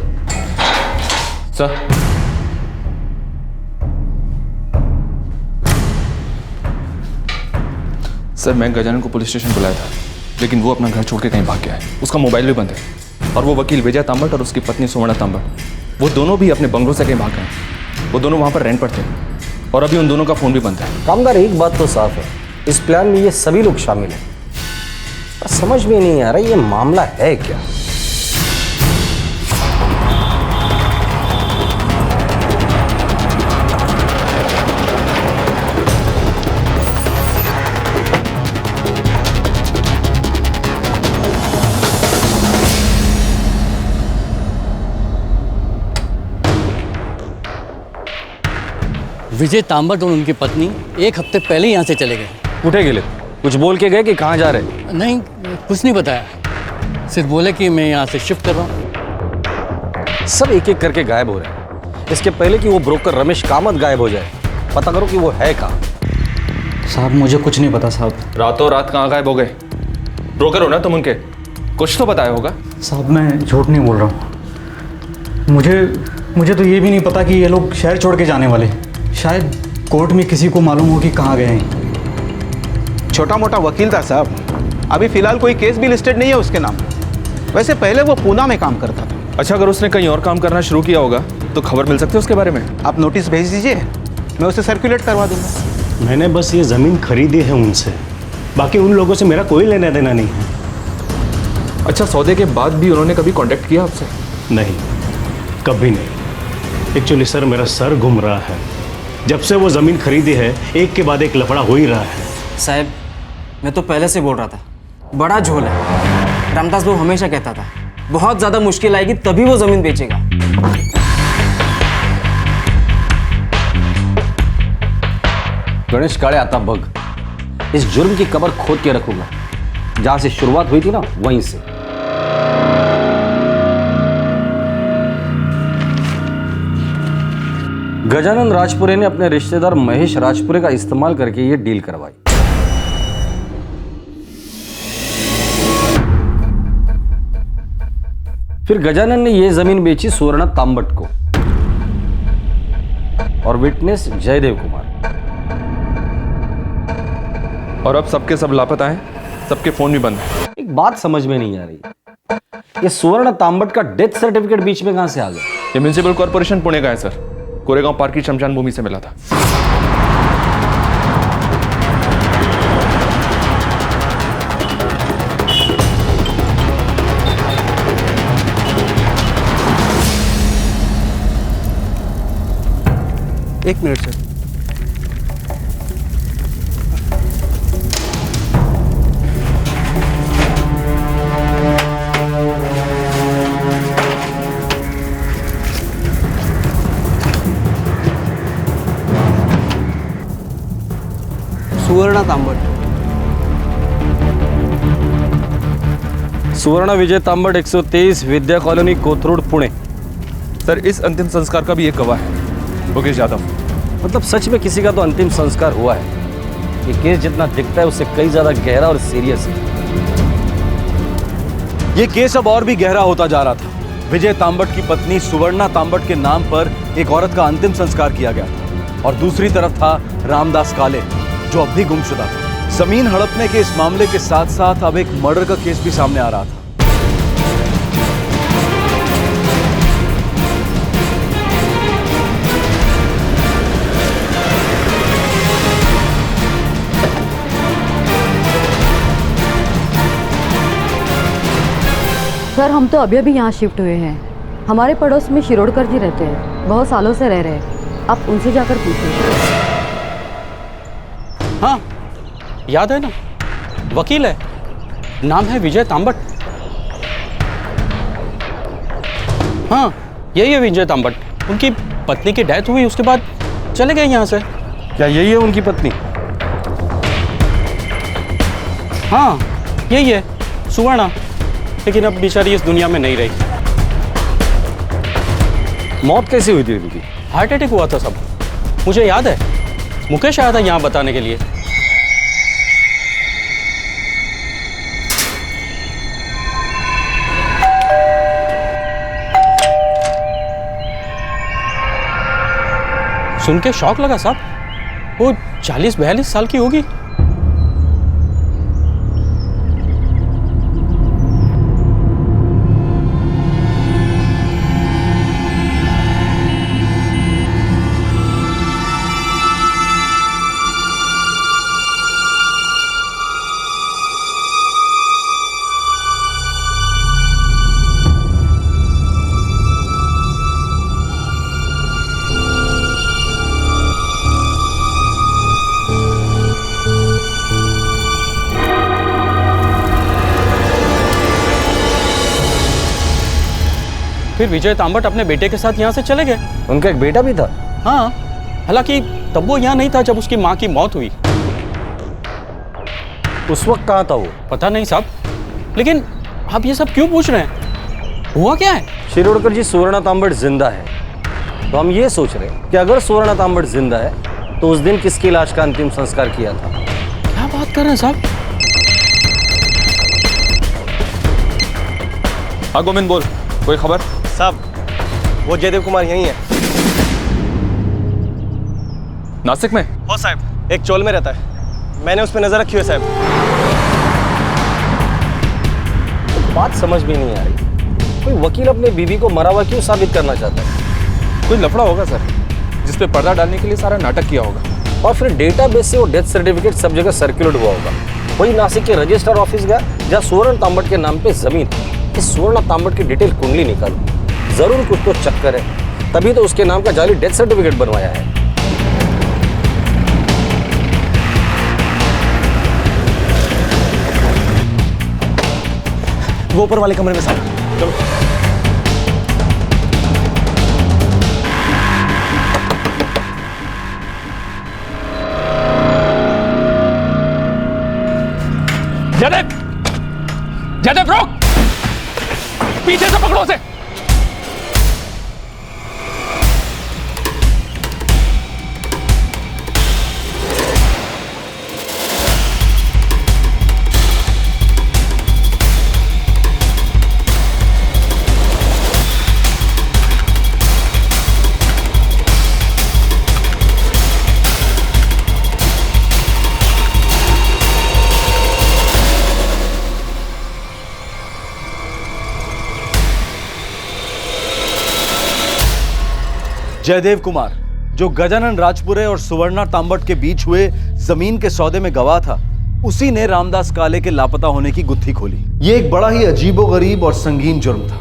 सर, सर मैं गजानन को पुलिस स्टेशन बुलाया था, लेकिन वो अपना घर छोड़ के कहीं भाग गया है। उसका मोबाइल भी बंद है, और वो वकील विजय तांबट और उसकी पत्नी सुवर्णा तांबट, वो दोनों भी अपने बंगलों से कहीं भाग गए। वो दोनों वहाँ पर रेंट पर थे, और अभी उन दोनों का फ़ोन भी बंद है। कामगार, एक बात तो साफ है, इस प्लान में ये सभी लोग शामिल हैं। पर समझ में नहीं आ रहा ये मामला है क्या। विजय तांबट और उनकी पत्नी 1 हफ्ते पहले ही यहाँ से चले गए। उठे गेले? कुछ बोल के गए कि कहाँ जा रहे? नहीं, कुछ नहीं बताया, सिर्फ बोले कि मैं यहाँ से शिफ्ट कर रहा हूँ। सब एक एक करके गायब हो रहे हैं। इसके पहले कि वो ब्रोकर रमेश कामत गायब हो जाए, पता करो कि वो है कहाँ। साहब मुझे कुछ नहीं पता साहब। रातों रात कहाँ गायब हो गए? ब्रोकर हो ना तुम उनके, कुछ तो बताया होगा। साहब मैं झूठ नहीं बोल रहा हूँ। मुझे तो ये भी नहीं पता कि ये लोग शहर छोड़ के जाने वाले। शायद कोर्ट में किसी को मालूम हो कि कहाँ गए हैं। छोटा मोटा वकील था साहब, अभी फिलहाल कोई केस भी लिस्टेड नहीं है उसके नाम। वैसे पहले वो पूना में काम करता था। अच्छा, अगर उसने कहीं और काम करना शुरू किया होगा तो खबर मिल सकती है उसके बारे में? आप नोटिस भेज दीजिए, मैं उसे सर्कुलेट करवा दूंगा। मैंने बस ये ज़मीन खरीदी है उनसे, बाकी उन लोगों से मेरा कोई लेना देना नहीं है। अच्छा, सौदे के बाद भी उन्होंने कभी कांटेक्ट किया आपसे? नहीं, कभी नहीं। एक्चुअली सर मेरा सर घूम रहा है। जब से वो ज़मीन खरीदी है, एक के बाद एक लफड़ा हो ही रहा है। साहब, मैं तो पहले से बोल रहा था, बड़ा झोल है। रामदास बाबू हमेशा कहता था बहुत ज़्यादा मुश्किल आएगी तभी वो ज़मीन बेचेगा। गणेश काळे आता बग, इस जुर्म की कबर खोद के रखूंगा। जहां से शुरुआत हुई थी ना, वहीं से। गजानन राजपुरे ने अपने रिश्तेदार महेश राजपुरे का इस्तेमाल करके ये डील करवाई। फिर गजानन ने यह जमीन बेची सुवर्ण तांबट को और विटनेस जयदेव कुमार। और अब सबके सब लापता हैं, सबके फोन भी बंद हैं। एक बात समझ में नहीं आ रही, ये सुवर्ण तांबट का डेथ सर्टिफिकेट बीच में कहां से आ गया? ये म्युनिसिपल कॉर्पोरेशन पुणे का है सर, कोरेगांव पार्क की शमशान भूमि से मिला था। एक मिनट सर। सुवर्ण तांबट। सुवर्ण विजय तांबट 123 विद्या कॉलोनी कोथरूड पुणे। सर इस अंतिम संस्कार का भी एक गवाह है, योगेश यादव। मतलब सच में किसी का तो अंतिम संस्कार हुआ है। ये केस जितना दिखता है उससे कई ज्यादा गहरा और सीरियस है। ये केस अब और भी गहरा होता जा रहा था। विजय तांबट की पत्नी सुवर्णा तांबट के नाम पर एक औरत का अंतिम संस्कार किया गया था और दूसरी तरफ था रामदास काले, जो अब भी गुमशुदा था। जमीन हड़पने के इस मामले के साथ साथ अब एक मर्डर का केस भी सामने आ रहा था। सर हम तो अभी अभी यहाँ शिफ्ट हुए हैं। हमारे पड़ोस में शिरोडकर जी रहते हैं, बहुत सालों से रह रहे हैं। आप उनसे जाकर पूछिए। हाँ याद है ना, वकील है, नाम है विजय तांबट। हाँ यही है विजय तांबट। उनकी पत्नी की डेथ हुई, उसके बाद चले गए यहाँ से। क्या यही है उनकी पत्नी? हाँ यही है सुवर्णा, लेकिन अब बेचारी इस दुनिया में नहीं रही। मौत कैसी हुई थी उनकी? हार्ट अटैक हुआ था सब, मुझे याद है। मुकेश आया था यहाँ बताने के लिए। सुन के शौक लगा साहब, वो 40-42 साल की होगी। फिर विजय तांबट अपने बेटे के साथ यहाँ से चले गए। उनका एक बेटा भी था? हाँ, हालांकि तब वो यहाँ नहीं था जब उसकी माँ की मौत हुई। उस वक्त कहाँ था वो? पता नहीं साहब, लेकिन आप ये सब क्यों पूछ रहे हैं? हुआ क्या है? शिरोडकर जी, सुवर्णा तांबट जिंदा है, तो हम ये सोच रहे हैं कि अगर सुवर्णा तांबट जिंदा है तो उस दिन किसकी लाश का अंतिम संस्कार किया था? क्या बात कर रहे हैं साहब? हाँ गोविंद बोल, कोई खबर? साहब वो जयदेव कुमार यहीं है। नासिक में? हो साहब, एक चोल में रहता है, मैंने उस पर नजर रखी हुई है साहब। बात समझ में नहीं आ रही, कोई वकील अपने बीवी को मरा हुआ क्यों साबित करना चाहता है? कोई लफड़ा होगा सर, जिस पे पर्दा डालने के लिए सारा नाटक किया होगा। और फिर डेटाबेस से वो डेथ सर्टिफिकेट सब जगह सर्कुलेट हुआ होगा। वही नासिक के रजिस्ट्रार ऑफिस गया जहाँ सुवर्ण तांबट के नाम पे जमीन। इस सुवर्ण तांबट की डिटेल कुंडली निकालो, जरूर कुछ तो चक्कर है, तभी तो उसके नाम का जाली डेथ सर्टिफिकेट बनवाया है। वो ऊपर वाले कमरे में साहब, चलो। जयदेव, जयदेव रोक, पीछे से पकड़ो उसे। जयदेव कुमार, जो गजानन राजपुरे और सुवर्णा तांबट के बीच हुए जमीन के सौदे में गवाह था, उसी ने रामदास काले के लापता होने की गुत्थी खोली। ये एक बड़ा ही अजीबोगरीब और संगीन जुर्म था।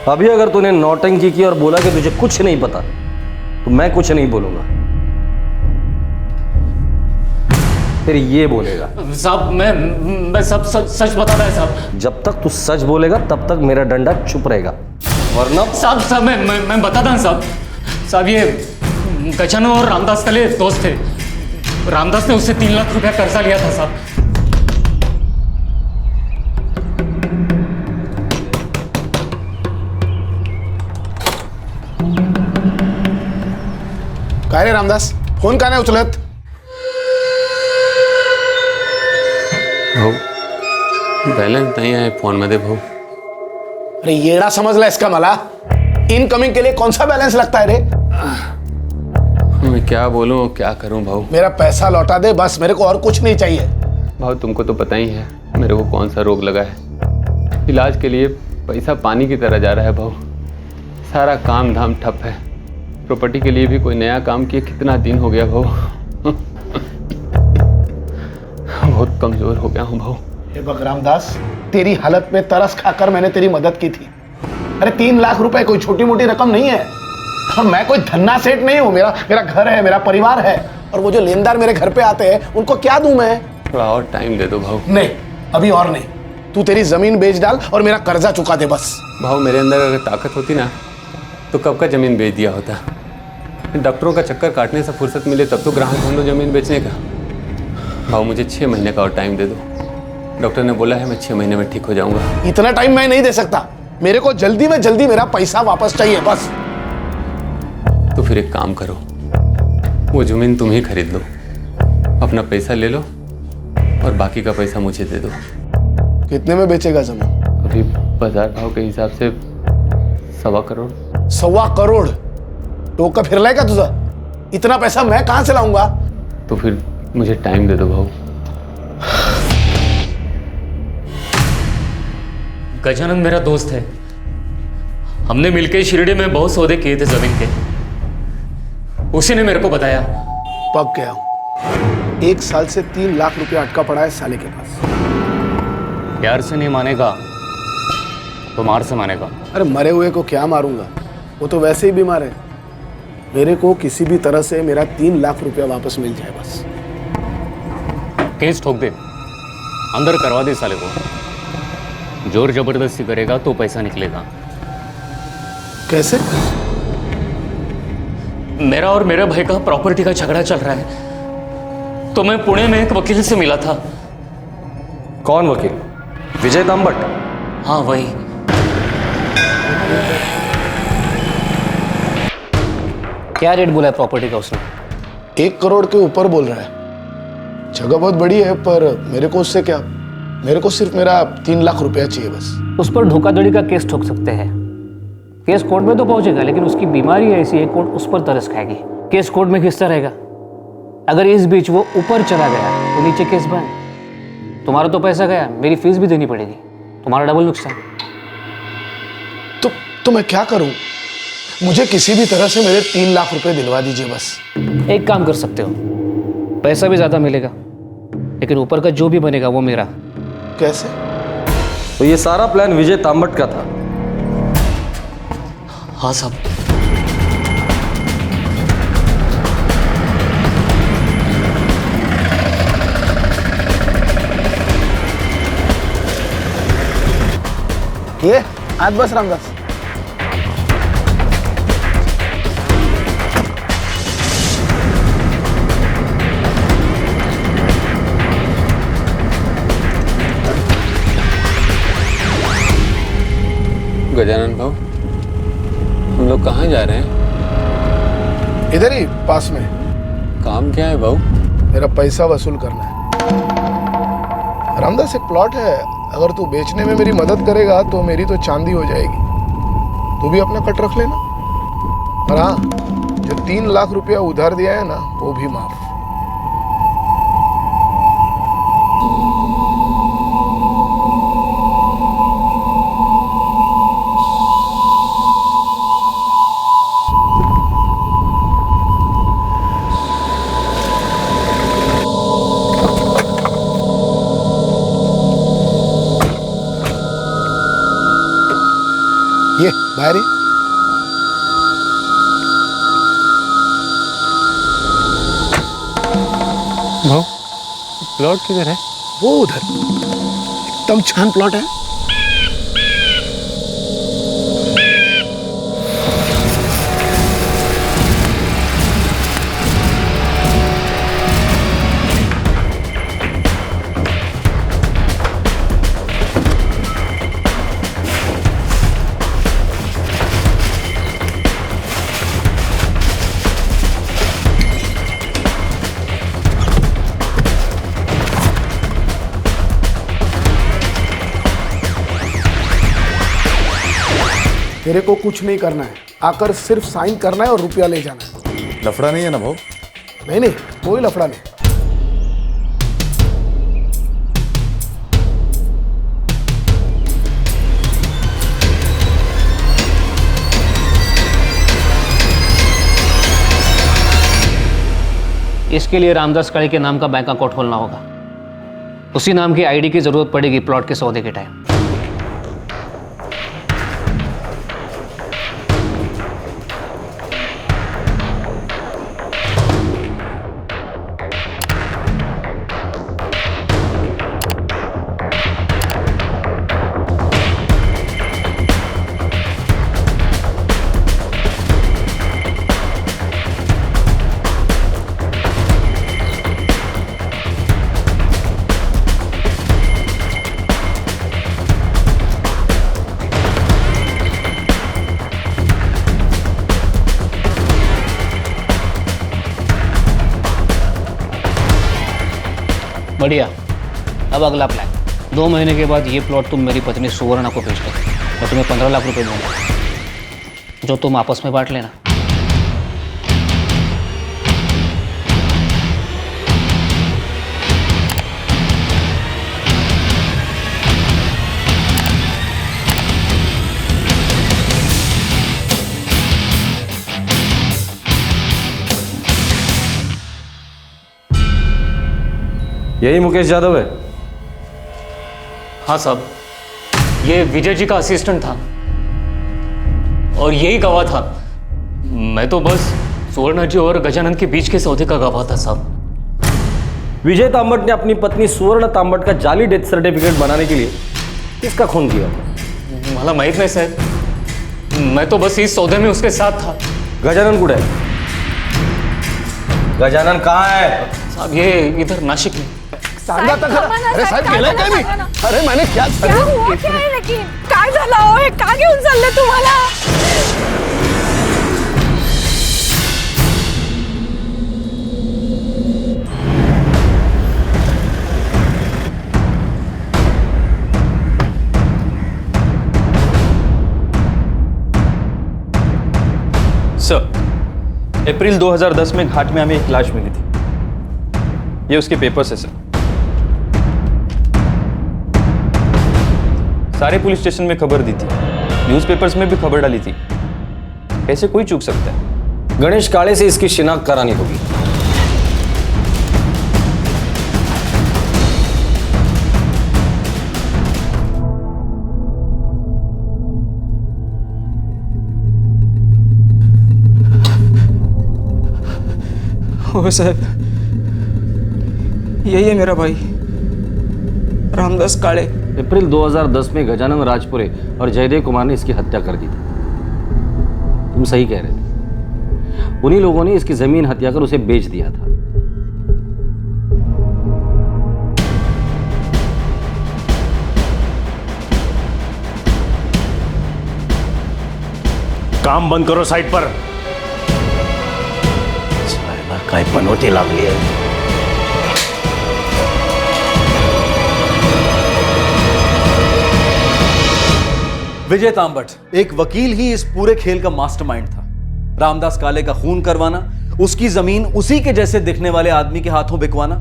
अभी अगर तूने नौटंकी की और बोला कि तुझे कुछ नहीं पता, तो मैं कुछ नहीं बोलूंगा, फिर ये बोलेगा। साहब मैं सब सच बता रहा है साहब। जब तक तू सच बोलेगा तब तक मेरा डंडा चुप रहेगा, वरना साहब मैं बताता हूँ साहब ये गजानन और रामदास काले दोस्त थे। रामदास ने उससे 3 लाख रुपया कर्जा लिया था साहब। काय रे रामदास, फोन का नाही उचलत? भाऊ बैलेंस नहीं है फोन मध्ये भाऊ। अरे येड़ा समझला इसका मला? इनकमिंग के लिए कौन सा बैलेंस लगता है रे? मैं क्या बोलूं क्या करूं भाऊ? मेरा पैसा लौटा दे बस, मेरे को और कुछ नहीं चाहिए। भाऊ तुमको तो पता ही है मेरे को कौन सा रोग लगा है। इलाज के लिए पैसा पानी की तरह जा रहा है भाऊ। सारा काम धाम ठप है। प्रॉपर्टी के लिए भी कोई नया काम किए कितना दिन हो गया भाऊ। बहुत कमजोर हो गया हूँ भाऊ। हे भग रामदास, तेरी हालत में तरस खाकर मैंने तेरी मदद की थी। अरे 3 लाख रुपए कोई छोटी मोटी रकम नहीं है। और मैं कोई धन्ना सेठ नहीं हूँ। मेरा घर है, मेरा परिवार है, और वो जो लेनदार मेरे घर पे आते हैं उनको क्या दूं मैं? थोड़ा और टाइम दे दो भाऊ। नहीं, अभी और नहीं। तू तेरी जमीन बेच डाल और मेरा कर्जा चुका दे बस। भाऊ मेरे अंदर अगर ताकत होती ना तो कब का जमीन बेच दिया होता। डॉक्टरों का चक्कर काटने से फुर्सत मिले तब तो ग्राहक ढूंढो जमीन बेचने का। भाऊ मुझे 6 महीने का और टाइम दे दो। डॉक्टर ने बोला है मैं 6 महीने में ठीक हो जाऊंगा। इतना टाइम मैं नहीं दे सकता। मेरे को जल्दी में जल्दी मेरा पैसा वापस चाहिए बस। तो फिर एक काम करो, वो जमीन तुम ही खरीद लो, अपना पैसा ले लो और बाकी का पैसा मुझे दे दो। कितने में बेचेगा जमीन? अभी बाजार भाव के हिसाब से 1.25 करोड़। 1.25 करोड़? टोका फिरलाय का तुझा? इतना पैसा मैं कहां से लाऊंगा? तो फिर मुझे टाइम दे दो भाऊ। गजानन मेरा दोस्त है। हमने मिलकर शिरडी में बहुत सौदे किए थे जमीन के। उसी ने मेरे को बताया। पक गया हूं। 1 साल से 3 लाख रुपया अटका पड़ा है साले के पास। प्यार से नहीं मानेगा तो मार से मानेगा। अरे मरे हुए को क्या मारूंगा? वो तो वैसे ही बीमार है। मेरे को किसी भी तरह से मेरा 3 लाख रुपया वापस मिल जाए बस। केस ठोक दे, अंदर करवा दे साले को। जोर जबरदस्ती करेगा तो पैसा निकलेगा। कैसे? मेरा और मेरे भाई का प्रॉपर्टी का झगड़ा चल रहा है, तो मैं पुणे में एक वकील से मिला था। कौन वकील? विजय तांबट? हाँ वही। क्या रेट बोला है प्रॉपर्टी का उसने? 1 करोड़ के ऊपर बोल रहा है। जगह बहुत बड़ी है, पर मेरे को उससे क्या? मेरे को सिर्फ मेरा 3 लाख रुपया चाहिए बस। उस पर धोखाधड़ी का केस ठोक सकते हैं। केस कोर्ट में तो पहुंचेगा, लेकिन उसकी बीमारी ऐसी है कोर्ट उस पर तरस खाएगी। केस कोर्ट में घिसता रहेगा। अगर इस बीच वो ऊपर चला गया तो नीचे केस बंद। तुम्हारा तो पैसा गया, मेरी फीस भी देनी पड़ेगी, तुम्हारा डबल नुकसान। तो मैं क्या करूं? मुझे किसी भी तरह से मेरे 3 लाख रुपए दिलवा दीजिए बस। एक काम कर सकते हो, पैसा भी ज्यादा मिलेगा, लेकिन ऊपर का जो भी बनेगा वो मेरा। कैसे? तो ये सारा प्लान विजय तांबट का था? हाँ साहब। ये आज बस रामदास। गजानन भाऊ हम लोग कहाँ जा रहे हैं? इधर ही पास में। काम क्या है भाऊ? मेरा पैसा वसूल करना है। रामदास एक प्लॉट है, अगर तू बेचने में मेरी मदद करेगा तो मेरी तो चांदी हो जाएगी। तू भी अपना कट रख लेना। और हाँ, जो 3 लाख रुपया उधार दिया है ना, वो भी माफ। ये बाहर ही। भाऊ प्लॉट किधर है? वो उधर एकदम छान प्लॉट है। तेरे को कुछ नहीं करना है, आकर सिर्फ साइन करना है और रुपया ले जाना है। लफड़ा नहीं है ना भाऊ? नहीं नहीं, कोई लफड़ा नहीं। इसके लिए रामदास काळे के नाम का बैंक अकाउंट खोलना होगा। उसी नाम की आईडी की जरूरत पड़ेगी प्लॉट के सौदे के टाइम। बढ़िया। अब अगला प्लान, 2 महीने के बाद ये प्लॉट तुम मेरी पत्नी सुवर्णा को बेच दो। मैं तुम्हें 15 लाख रुपए दूंगा, जो तुम आपस में बांट लेना। यही मुकेश यादव है? हाँ साहब, ये विजय जी का असिस्टेंट था और यही गवाह था। मैं तो बस सुवर्णा जी और गजानन के बीच के सौदे का गवाह था साहब। विजय तांबट ने अपनी पत्नी सुवर्ण तांबट का जाली डेथ सर्टिफिकेट बनाने के लिए किसका खून किया? मला माहित नाही साहेब, मैं तो बस इस सौदे में उसके साथ था। गजानन कुठे है? गजानन कहाँ है? साहब ये इधर नाशिक में। सांगा तर खरं. अरे साहेब गेलाय काय मी? अरे मैंने क्या हुआ क्या है? लेकिन काय झालं हो? हे का घेऊन चालले तुम्हाला? सर, अप्रैल 2010 में घाट में हमें एक लाश मिली थी। ये उसके पेपर्स है सर। सारे पुलिस स्टेशन में खबर दी थी, न्यूज़पेपर्स में भी खबर डाली थी। ऐसे कोई चूक सकता है? गणेश काळे से इसकी शिनाख्त करानी होगी। हो साहब, यही है मेरा भाई रामदास काळे। अप्रैल 2010 में गजानन राजपुरे और जयदेव कुमार ने इसकी हत्या कर दी थी। तुम सही कह रहे थे, उन्हीं लोगों ने इसकी जमीन हत्या कर उसे बेच दिया था। काम बंद करो साइड पर। काय पनोती लागली आहे। विजय तांबट एक वकील ही इस पूरे खेल का मास्टरमाइंड था। रामदास काळे का खून करवाना, उसकी जमीन उसी के जैसे दिखने वाले आदमी के हाथों बिकवाना,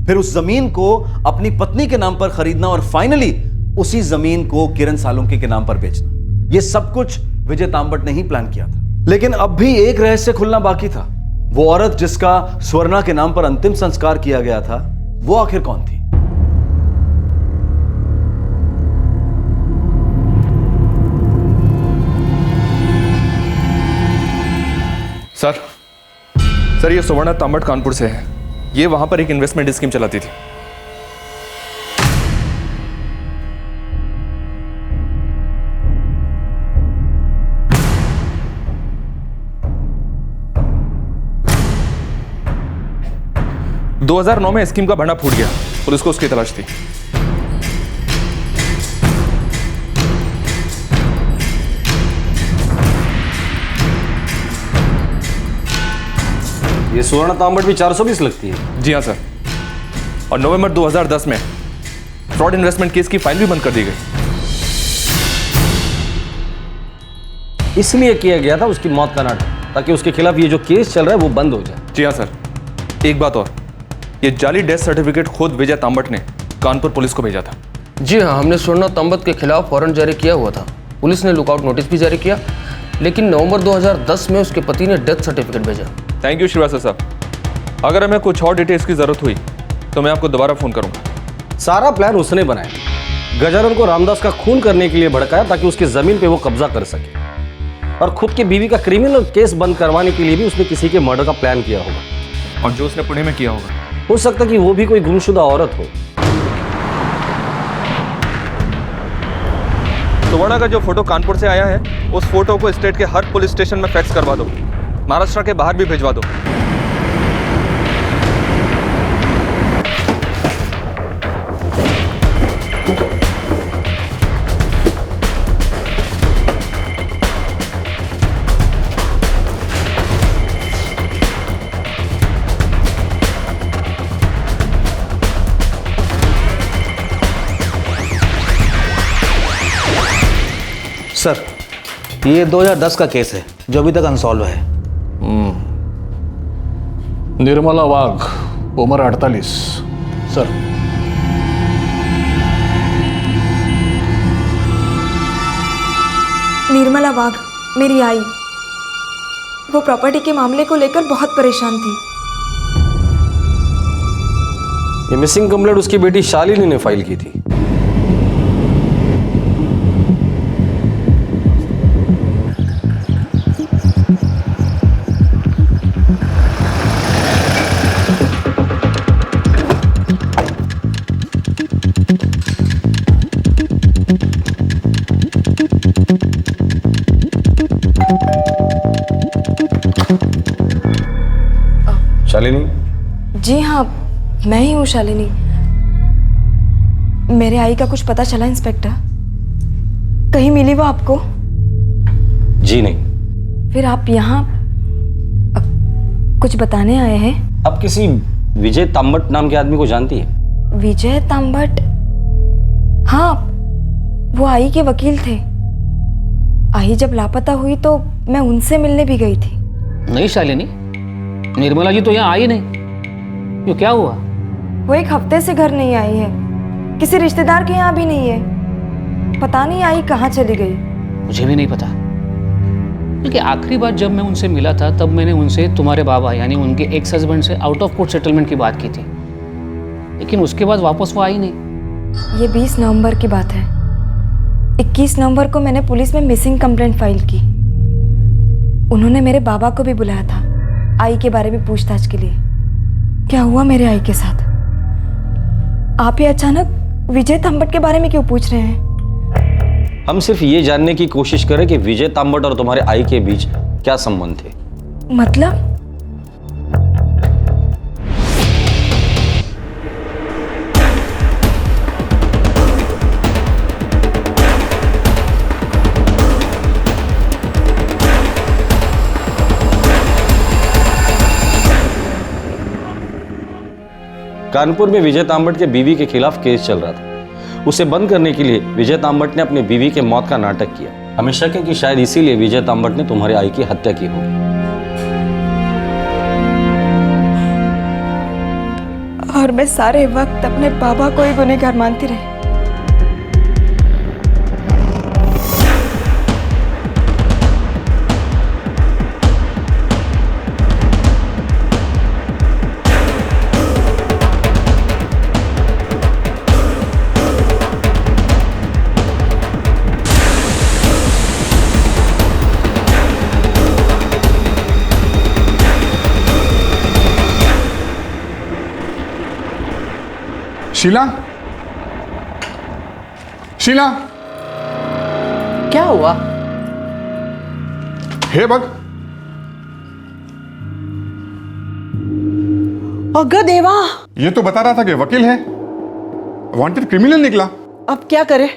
फिर उस जमीन को अपनी पत्नी के नाम पर खरीदना और फाइनली उसी जमीन को किरण सालुंके के नाम पर बेचना। यह सब कुछ विजय तांबट ने ही प्लान किया था। लेकिन अब भी एक रहस्य खुलना बाकी था। वो औरत जिसका स्वर्णा के नाम पर अंतिम संस्कार किया गया था, वो आखिर कौन थी? सर ये सुवर्णा तांबट कानपुर से है। ये वहां पर एक इन्वेस्टमेंट स्कीम चलाती थी। – 2009 में स्कीम का भंडा फूट गया, पुलिस को उसकी तलाश थी। ये सुवर्ण तांबट भी 420 लगती है। जी हाँ सर। और नवंबर 2010 में फ्रॉड इन्वेस्टमेंट केस की फाइल भी बंद कर दी गई। इसलिए किया गया था उसकी मौत का नाटक, ताकि उसके खिलाफ ये जो केस चल रहा है वो बंद हो जाए। जी हाँ सर। एक बात और, ये जाली डेथ सर्टिफिकेट खुद विजय तांबट ने कानपुर पुलिस को भेजा था। जी हाँ, हमने सुवर्णा तांबट के खिलाफ वारंट जारी किया हुआ था। पुलिस ने लुकआउट नोटिस भी जारी किया, लेकिन नवंबर 2010 में उसके पति ने डेथ सर्टिफिकेट भेजा। थैंक यू श्रीवास्तव साहब। अगर हमें कुछ और डिटेल्स की जरूरत हुई तो मैं आपको दोबारा फोन करूंगा। सारा प्लान उसने बनाया, गजानन को रामदास का खून करने के लिए भड़काया ताकि उसकी जमीन पे वो कब्जा कर सके, और खुद की बीवी का क्रिमिनल केस बंद करवाने के लिए भी उसने किसी के मर्डर का प्लान किया होगा। और जो उसने पुणे में किया होगा, हो सकता कि वो भी कोई गुमशुदा औरत हो। सुवर्णा का जो फोटो कानपुर से आया है, उस फोटो को स्टेट के हर पुलिस स्टेशन में फैक्स करवा दो, महाराष्ट्र के बाहर भी भिजवा दो। सर, ये 2010 का केस है जो अभी तक अनसॉल्व है। निर्मला वाघ, उम्र 48। सर, निर्मला वाघ मेरी आई, वो प्रॉपर्टी के मामले को लेकर बहुत परेशान थी। ये मिसिंग कंप्लेंट उसकी बेटी शालिनी ने फाइल की थी। शालिनी? जी हाँ, मैं ही हूँ शालिनी। मेरे आई का कुछ पता चला इंस्पेक्टर? कहीं मिली वो आपको? जी नहीं। फिर आप यहाँ कुछ बताने आए हैं? आप किसी विजय तांबट नाम के आदमी को जानती है? विजय तांबट? हाँ, वो आई के वकील थे। आई जब लापता हुई तो मैं उनसे मिलने भी गई थी। नहीं शालिनी, निर्मला जी तो यहाँ आई नहीं। क्यों, क्या हुआ? वो एक हफ्ते से घर नहीं आई है, किसी रिश्तेदार के यहाँ भी नहीं है। पता नहीं आई कहाँ चली गई। मुझे भी नहीं पता, क्योंकि आखिरी बार जब मैं उनसे मिला था तब मैंने उनसे तुम्हारे बाबा यानी उनके एक्स हस्बैंड से आउट ऑफ कोर्ट सेटलमेंट की बात की थी, लेकिन उसके बाद वापस वो आई नहीं। ये 20 नवंबर की बात है। 21 नवंबर को मैंने पुलिस में मिसिंग कंप्लेंट फाइल की। उन्होंने मेरे बाबा को भी बुलाया था आई के बारे में पूछताछ के लिए। क्या हुआ मेरे आई के साथ? आप ये अचानक विजय तांबट के बारे में क्यों पूछ रहे हैं? हम सिर्फ ये जानने की कोशिश करें कि विजय तांबट और तुम्हारे आई के बीच क्या संबंध थे। मतलब? कानपुर में विजय तांबट के बीवी के खिलाफ केस चल रहा था। उसे बंद करने के लिए विजय तांबट ने अपनी बीवी के मौत का नाटक किया। हमें शक है कि शायद इसीलिए विजय तांबट ने तुम्हारे आई की हत्या की होगी। और मैं सारे वक्त अपने बाबा को ही गुनहगार मानती रही। शीला, शीला, क्या हुआ? हे बग, अगर देवा, ये तो बता रहा था कि वकील है, वांटेड क्रिमिनल निकला। अब क्या करे?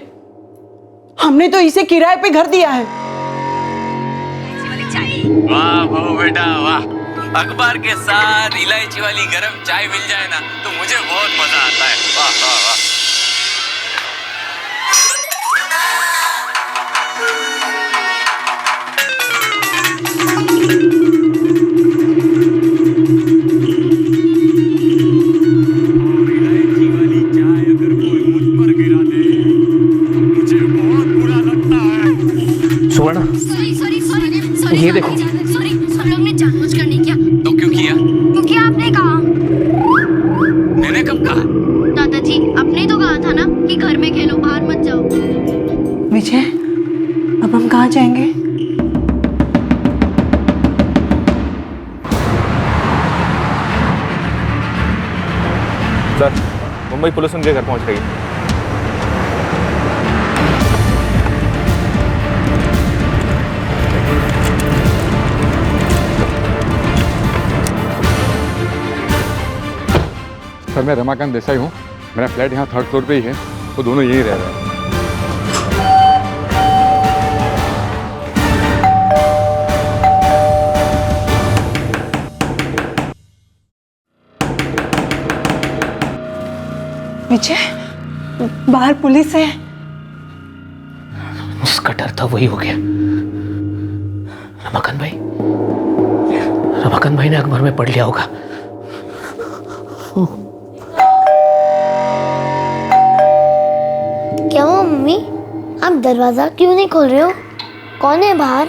हमने तो इसे किराए पे घर दिया है। वाह बहू बेटा वाह, अखबार के साथ इलायची वाली गरम चाय मिल जाए ना तो मुझे बहुत मजा आता है। वाह वाह वाह। ये देखो। सॉरी, हम लोग ने जानबूझकर नहीं किया। तो क्यों किया? क्योंकि आपने कहा। मैंने कब कहा? दादाजी, आपने तो कहा था ना कि घर में खेलो, बाहर मत जाओ। विजय, अब हम कहाँ जाएंगे? सर, मुंबई पुलिस उनके घर पहुंच रही है। सर, मैं रमाकांत देसाई हूँ। मेरा फ्लैट यहाँ 3rd फ्लोर पे ही है। वो दोनों यहीं रह रहे हैं। विजय, बाहर पुलिस है। उसका डर था वही हो गया। रमाकांत भाई ने अखबार में पढ़ लिया होगा। क्या हुआ मम्मी? आप दरवाजा क्यों नहीं खोल रहे हो? कौन है बाहर?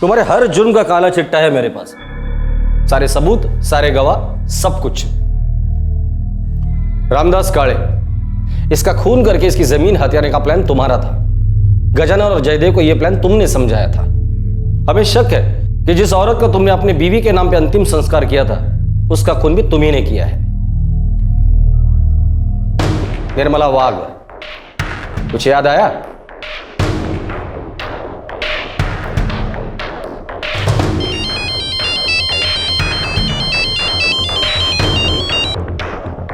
तुम्हारे हर जुर्म का काला चिट्टा है मेरे पास। सारे सबूत, सारे गवाह, सब कुछ। रामदास काळे, इसका खून करके इसकी जमीन हथियाने का प्लान तुम्हारा था। गजानन और जयदेव को यह प्लान तुमने समझाया था। हमें शक है कि जिस औरत को तुमने अपनी बीवी के नाम पे अंतिम संस्कार किया था, उसका खून भी तुम्ही ने किया है। निर्मला वाघ, कुछ याद आया?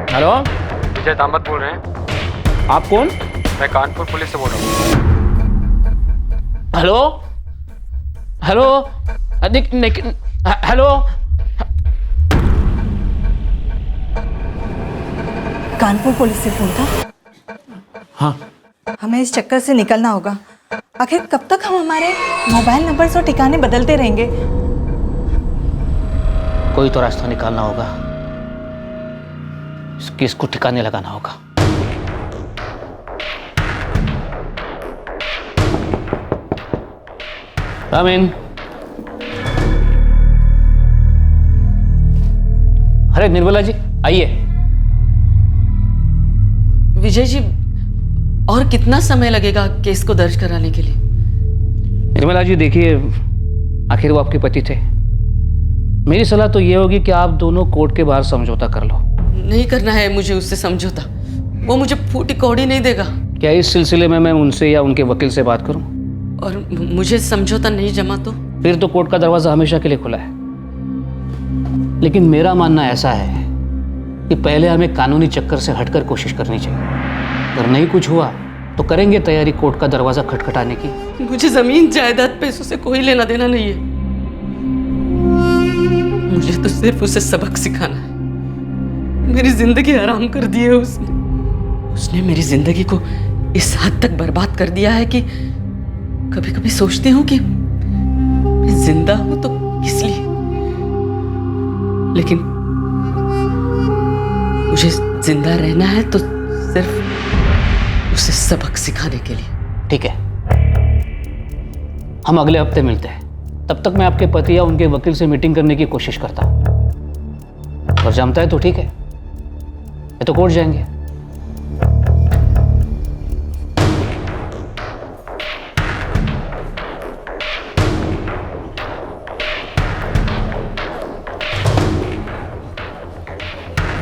हेलो, विजय तामत बोल रहे हैं। आप कौन? मैं कानपुर पुलिस से बोल रहा हूँ। Hello hello hello. Kanpur police से फोन था। हाँ, हमें इस चक्कर से निकलना होगा। आखिर कब तक हम हमारे मोबाइल नंबर और ठिकाने बदलते रहेंगे? कोई तो रास्ता निकालना होगा। इस केस को ठिकाने लगाना होगा। रामीन, अरे निर्मला जी आइए। विजय जी, और कितना समय लगेगा केस को दर्ज कराने के लिए? निर्मला जी देखिए, आखिर वो आपके पति थे। मेरी सलाह तो ये होगी कि आप दोनों कोर्ट के बाहर समझौता कर लो। नहीं करना है मुझे उससे समझौता। वो मुझे फूटी कौड़ी नहीं देगा। क्या इस सिलसिले में मैं उनसे या उनके वकील से बात करूं? और मुझे समझौता नहीं जमा तो? फिर तो कोर्ट का दरवाजा हमेशा के लिए खुला है। लेकिन मेरा मानना ऐसा है कि पहले हमें कानूनी चक्कर से हटकर कोशिश करनी चाहिए। अगर नहीं कुछ हुआ तो करेंगे तैयारी कोर्ट का दरवाजा खटखटाने की। मुझे जमीन जायदाद पैसों से कोई लेना देना नहीं है। मुझे तो सिर्फ उसे सबक सिखाना है। मेरी जिंदगी हराम कर दी है उसने मेरी जिंदगी को इस हद तक बर्बाद कर दिया है कि कभी कभी सोचती हूँ कि मैं जिंदा हूं तो किस लिए। लेकिन मुझे जिंदा रहना है तो सिर्फ उसे सबक सिखाने के लिए। ठीक है, हम अगले हफ्ते मिलते हैं। तब तक मैं आपके पति या उनके वकील से मीटिंग करने की कोशिश करता हूं। और जमता है तो ठीक है, ये तो कोर्ट जाएंगे।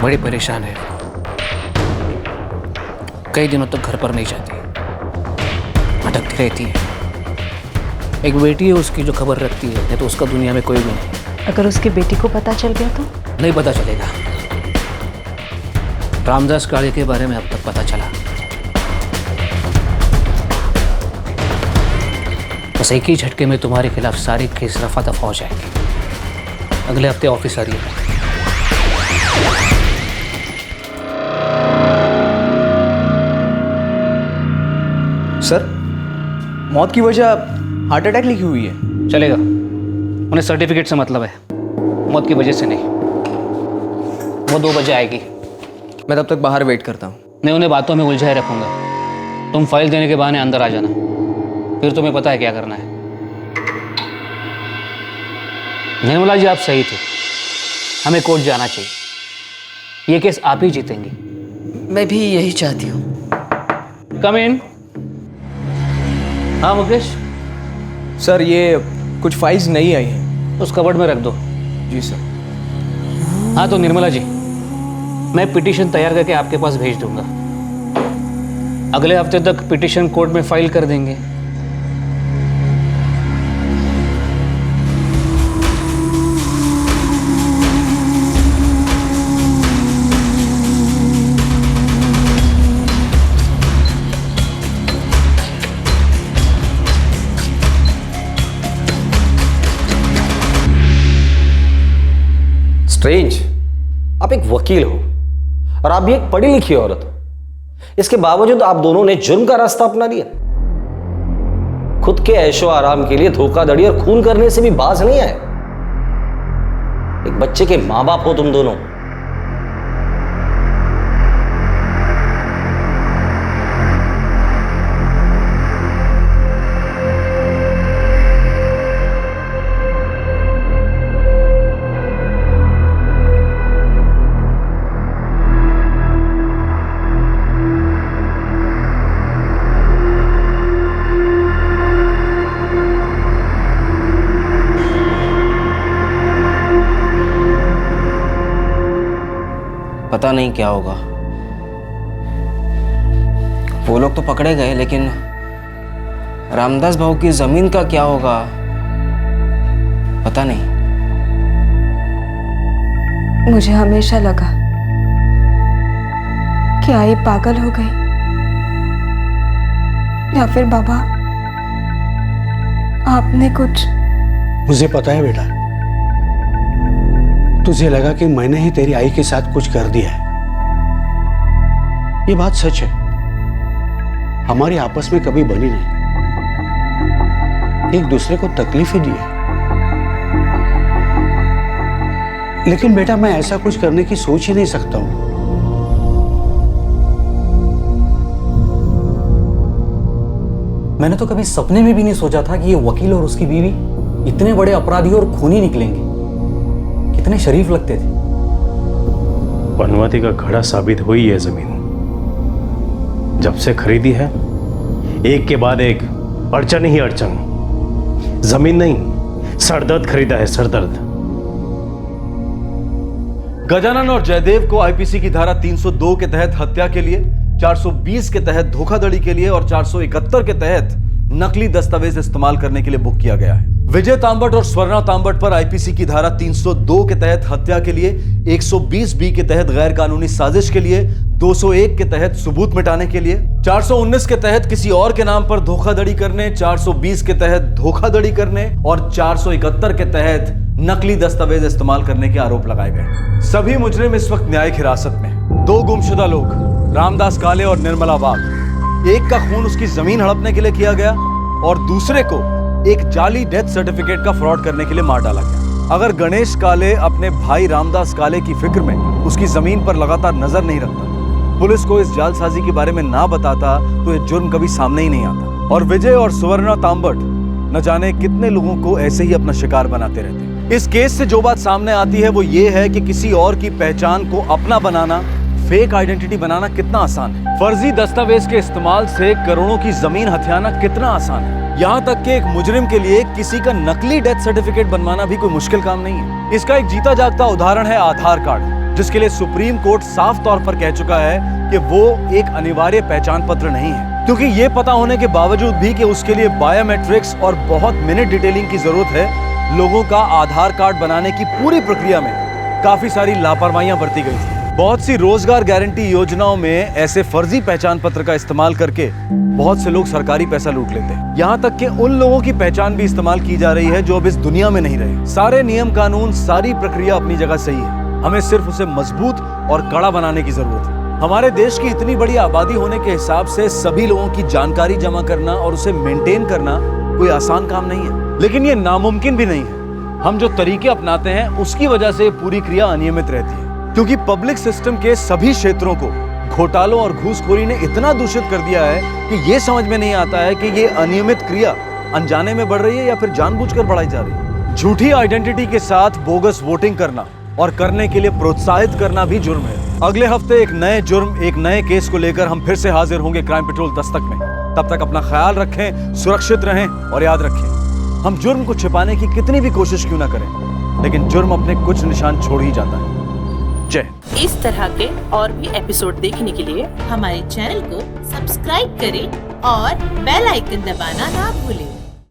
बड़ी परेशान है, कई दिनों तक घर पर नहीं जाती, भटकती रहती है। एक बेटी है उसकी जो खबर रखती है, नहीं तो उसका दुनिया में कोई भी नहीं। अगर उसकी बेटी को पता चल गया तो? नहीं पता चलेगा। रामदास काले के बारे में अब तक पता चला, बस एक ही झटके में तुम्हारे खिलाफ सारी केस रफा दफा हो जाएंगे। अगले हफ्ते ऑफिस आ रही है। सर, मौत की वजह हार्ट अटैक लिखी हुई है। चलेगा, उन्हें सर्टिफिकेट से मतलब है, मौत की वजह से नहीं। वो 2 बजे आएगी। मैं तब तक बाहर वेट करता हूँ। मैं उन्हें बातों में उलझाए रखूंगा। तुम फाइल देने के बहाने अंदर आ जाना, फिर तुम्हें पता है क्या करना है। निर्मला जी, आप सही थे, हमें कोर्ट जाना चाहिए। ये केस आप ही जीतेंगी। मैं भी यही चाहती हूँ। कम इन। हाँ मुकेश। सर, ये कुछ फाइल्स नहीं आई हैं। उस कबर्ड में रख दो। जी सर। हाँ तो निर्मला जी, मैं पिटीशन तैयार करके आपके पास भेज दूंगा। अगले हफ्ते तक पिटीशन कोर्ट में फाइल कर देंगे। स्ट्रेंज, आप एक वकील हो और आप भी एक पढ़ी लिखी औरत हो। इसके बावजूद आप दोनों ने जुर्म का रास्ता अपना लिया। खुद के ऐशो आराम के लिए धोखाधड़ी और खून करने से भी बाज नहीं आए। एक बच्चे के मां बाप हो तुम दोनों। पता नहीं क्या होगा। वो लोग तो पकड़े गए, लेकिन रामदास भाऊ की जमीन का क्या होगा पता नहीं। मुझे हमेशा लगा कि आई पागल हो गई, या फिर बाबा आपने कुछ। मुझे पता है बेटा, तुझे लगा कि मैंने ही तेरी आई के साथ कुछ कर दिया है। ये बात सच है, हमारी आपस में कभी बनी नहीं, एक दूसरे को तकलीफ ही दी है। लेकिन बेटा, मैं ऐसा कुछ करने की सोच ही नहीं सकता हूं। मैंने तो कभी सपने में भी नहीं सोचा था कि ये वकील और उसकी बीवी इतने बड़े अपराधी और खूनी निकलेंगे। कितने शरीफ लगते थे। पनवती का घड़ा साबित हुई है जमीन। जब से खरीदी है, एक के बाद एक अड़चन ही अड़चन। जमीन नहीं, सरदर्द खरीदा है, सरदर्द। गजानन और जयदेव को आईपीसी की धारा 302 के तहत हत्या के लिए, 420 के तहत धोखाधड़ी के लिए और 471 के तहत नकली दस्तावेज इस्तेमाल करने के लिए बुक किया गया है। विजय तांबट और स्वर्णा तांबट पर आईपीसी की धारा 302 के तहत हत्या के लिए, 120 बी के तहत गैर कानूनी साजिश के लिए, 201 के तहत सबूत मिटाने के लिए, 419 के तहत किसी और के नाम पर धोखाधड़ी करने, 420 के तहत धोखाधड़ी करने और 471 के तहत नकली दस्तावेज इस्तेमाल करने के आरोप लगाए गए। सभी मुजरिम इस वक्त न्यायिक हिरासत में। 2 गुमशुदा लोग, रामदास काले और निर्मला वाघ, एक का खून उसकी जमीन हड़पने के लिए किया गया और दूसरे को एक जाली डेथ सर्टिफिकेट का फ्रॉड करने के लिए मार डाला गया। अगर गणेश काले अपने भाई रामदास काले की फिक्र में उसकी जमीन पर लगातार नजर नहीं रखता, पुलिस को इस जालसाजी के बारे में ना बताता तो ये जुर्म कभी सामने ही नहीं आता। और विजय और सुवर्णा तांबट न जाने कितने लोगों को ऐसे ही अपना शिकार बनाते रहते। इस केस से जो बात सामने आती है वो ये है कि किसी और की पहचान को अपना बनाना, फेक आइडेंटिटी बनाना कितना आसान है। फर्जी दस्तावेज के इस्तेमाल से करोड़ों की जमीन हथियाना कितना आसान है। यहाँ तक कि एक मुजरिम के लिए किसी का नकली डेथ सर्टिफिकेट बनवाना भी कोई मुश्किल काम नहीं है। इसका एक जीता जागता उदाहरण है आधार कार्ड, जिसके लिए सुप्रीम कोर्ट साफ तौर पर कह चुका है कि वो एक अनिवार्य पहचान पत्र नहीं है, क्योंकि ये पता होने के बावजूद भी कि उसके लिए बायोमेट्रिक्स और बहुत मिनट डिटेलिंग की जरूरत है, लोगों का आधार कार्ड बनाने की पूरी प्रक्रिया में काफी सारी लापरवाहियां बरती गई थी। बहुत सी रोजगार गारंटी योजनाओं में ऐसे फर्जी पहचान पत्र का इस्तेमाल करके बहुत से लोग सरकारी पैसा लूट लेते हैं। यहाँ तक कि उन लोगों की पहचान भी इस्तेमाल की जा रही है जो अब इस दुनिया में नहीं रहे। सारे नियम कानून, सारी प्रक्रिया अपनी जगह सही है, हमें सिर्फ उसे मजबूत और कड़ा बनाने की जरूरत है। हमारे देश की इतनी बड़ी आबादी होने के हिसाब से सभी लोगों की जानकारी जमा करना और उसे मेंटेन करना कोई आसान काम नहीं है, लेकिन ये नामुमकिन भी नहीं है। हम जो तरीके अपनाते हैं उसकी वजह से पूरी क्रिया अनियमित रहती है, क्योंकि पब्लिक सिस्टम के सभी क्षेत्रों को घोटालों और घूसखोरी ने इतना दूषित कर दिया है कि ये समझ में नहीं आता है कि ये अनियमित क्रिया अनजाने में बढ़ रही है या फिर जानबूझकर बढ़ाई जा रही है। झूठी आइडेंटिटी के साथ बोगस वोटिंग करना और करने के लिए प्रोत्साहित करना भी जुर्म है। अगले हफ्ते एक नए जुर्म, एक नए केस को लेकर हम फिर से हाजिर होंगे क्राइम पेट्रोल दस्तक में। तब तक अपना ख्याल रखें, सुरक्षित रहें और याद रखें, हम जुर्म को छिपाने की कितनी भी कोशिश क्यों ना करें, लेकिन जुर्म अपने कुछ निशान छोड़ ही जाता है। जय। इस तरह के और भी एपिसोड देखने के लिए हमारे चैनल को सब्सक्राइब करें और बेल आइकन दबाना ना भूलें।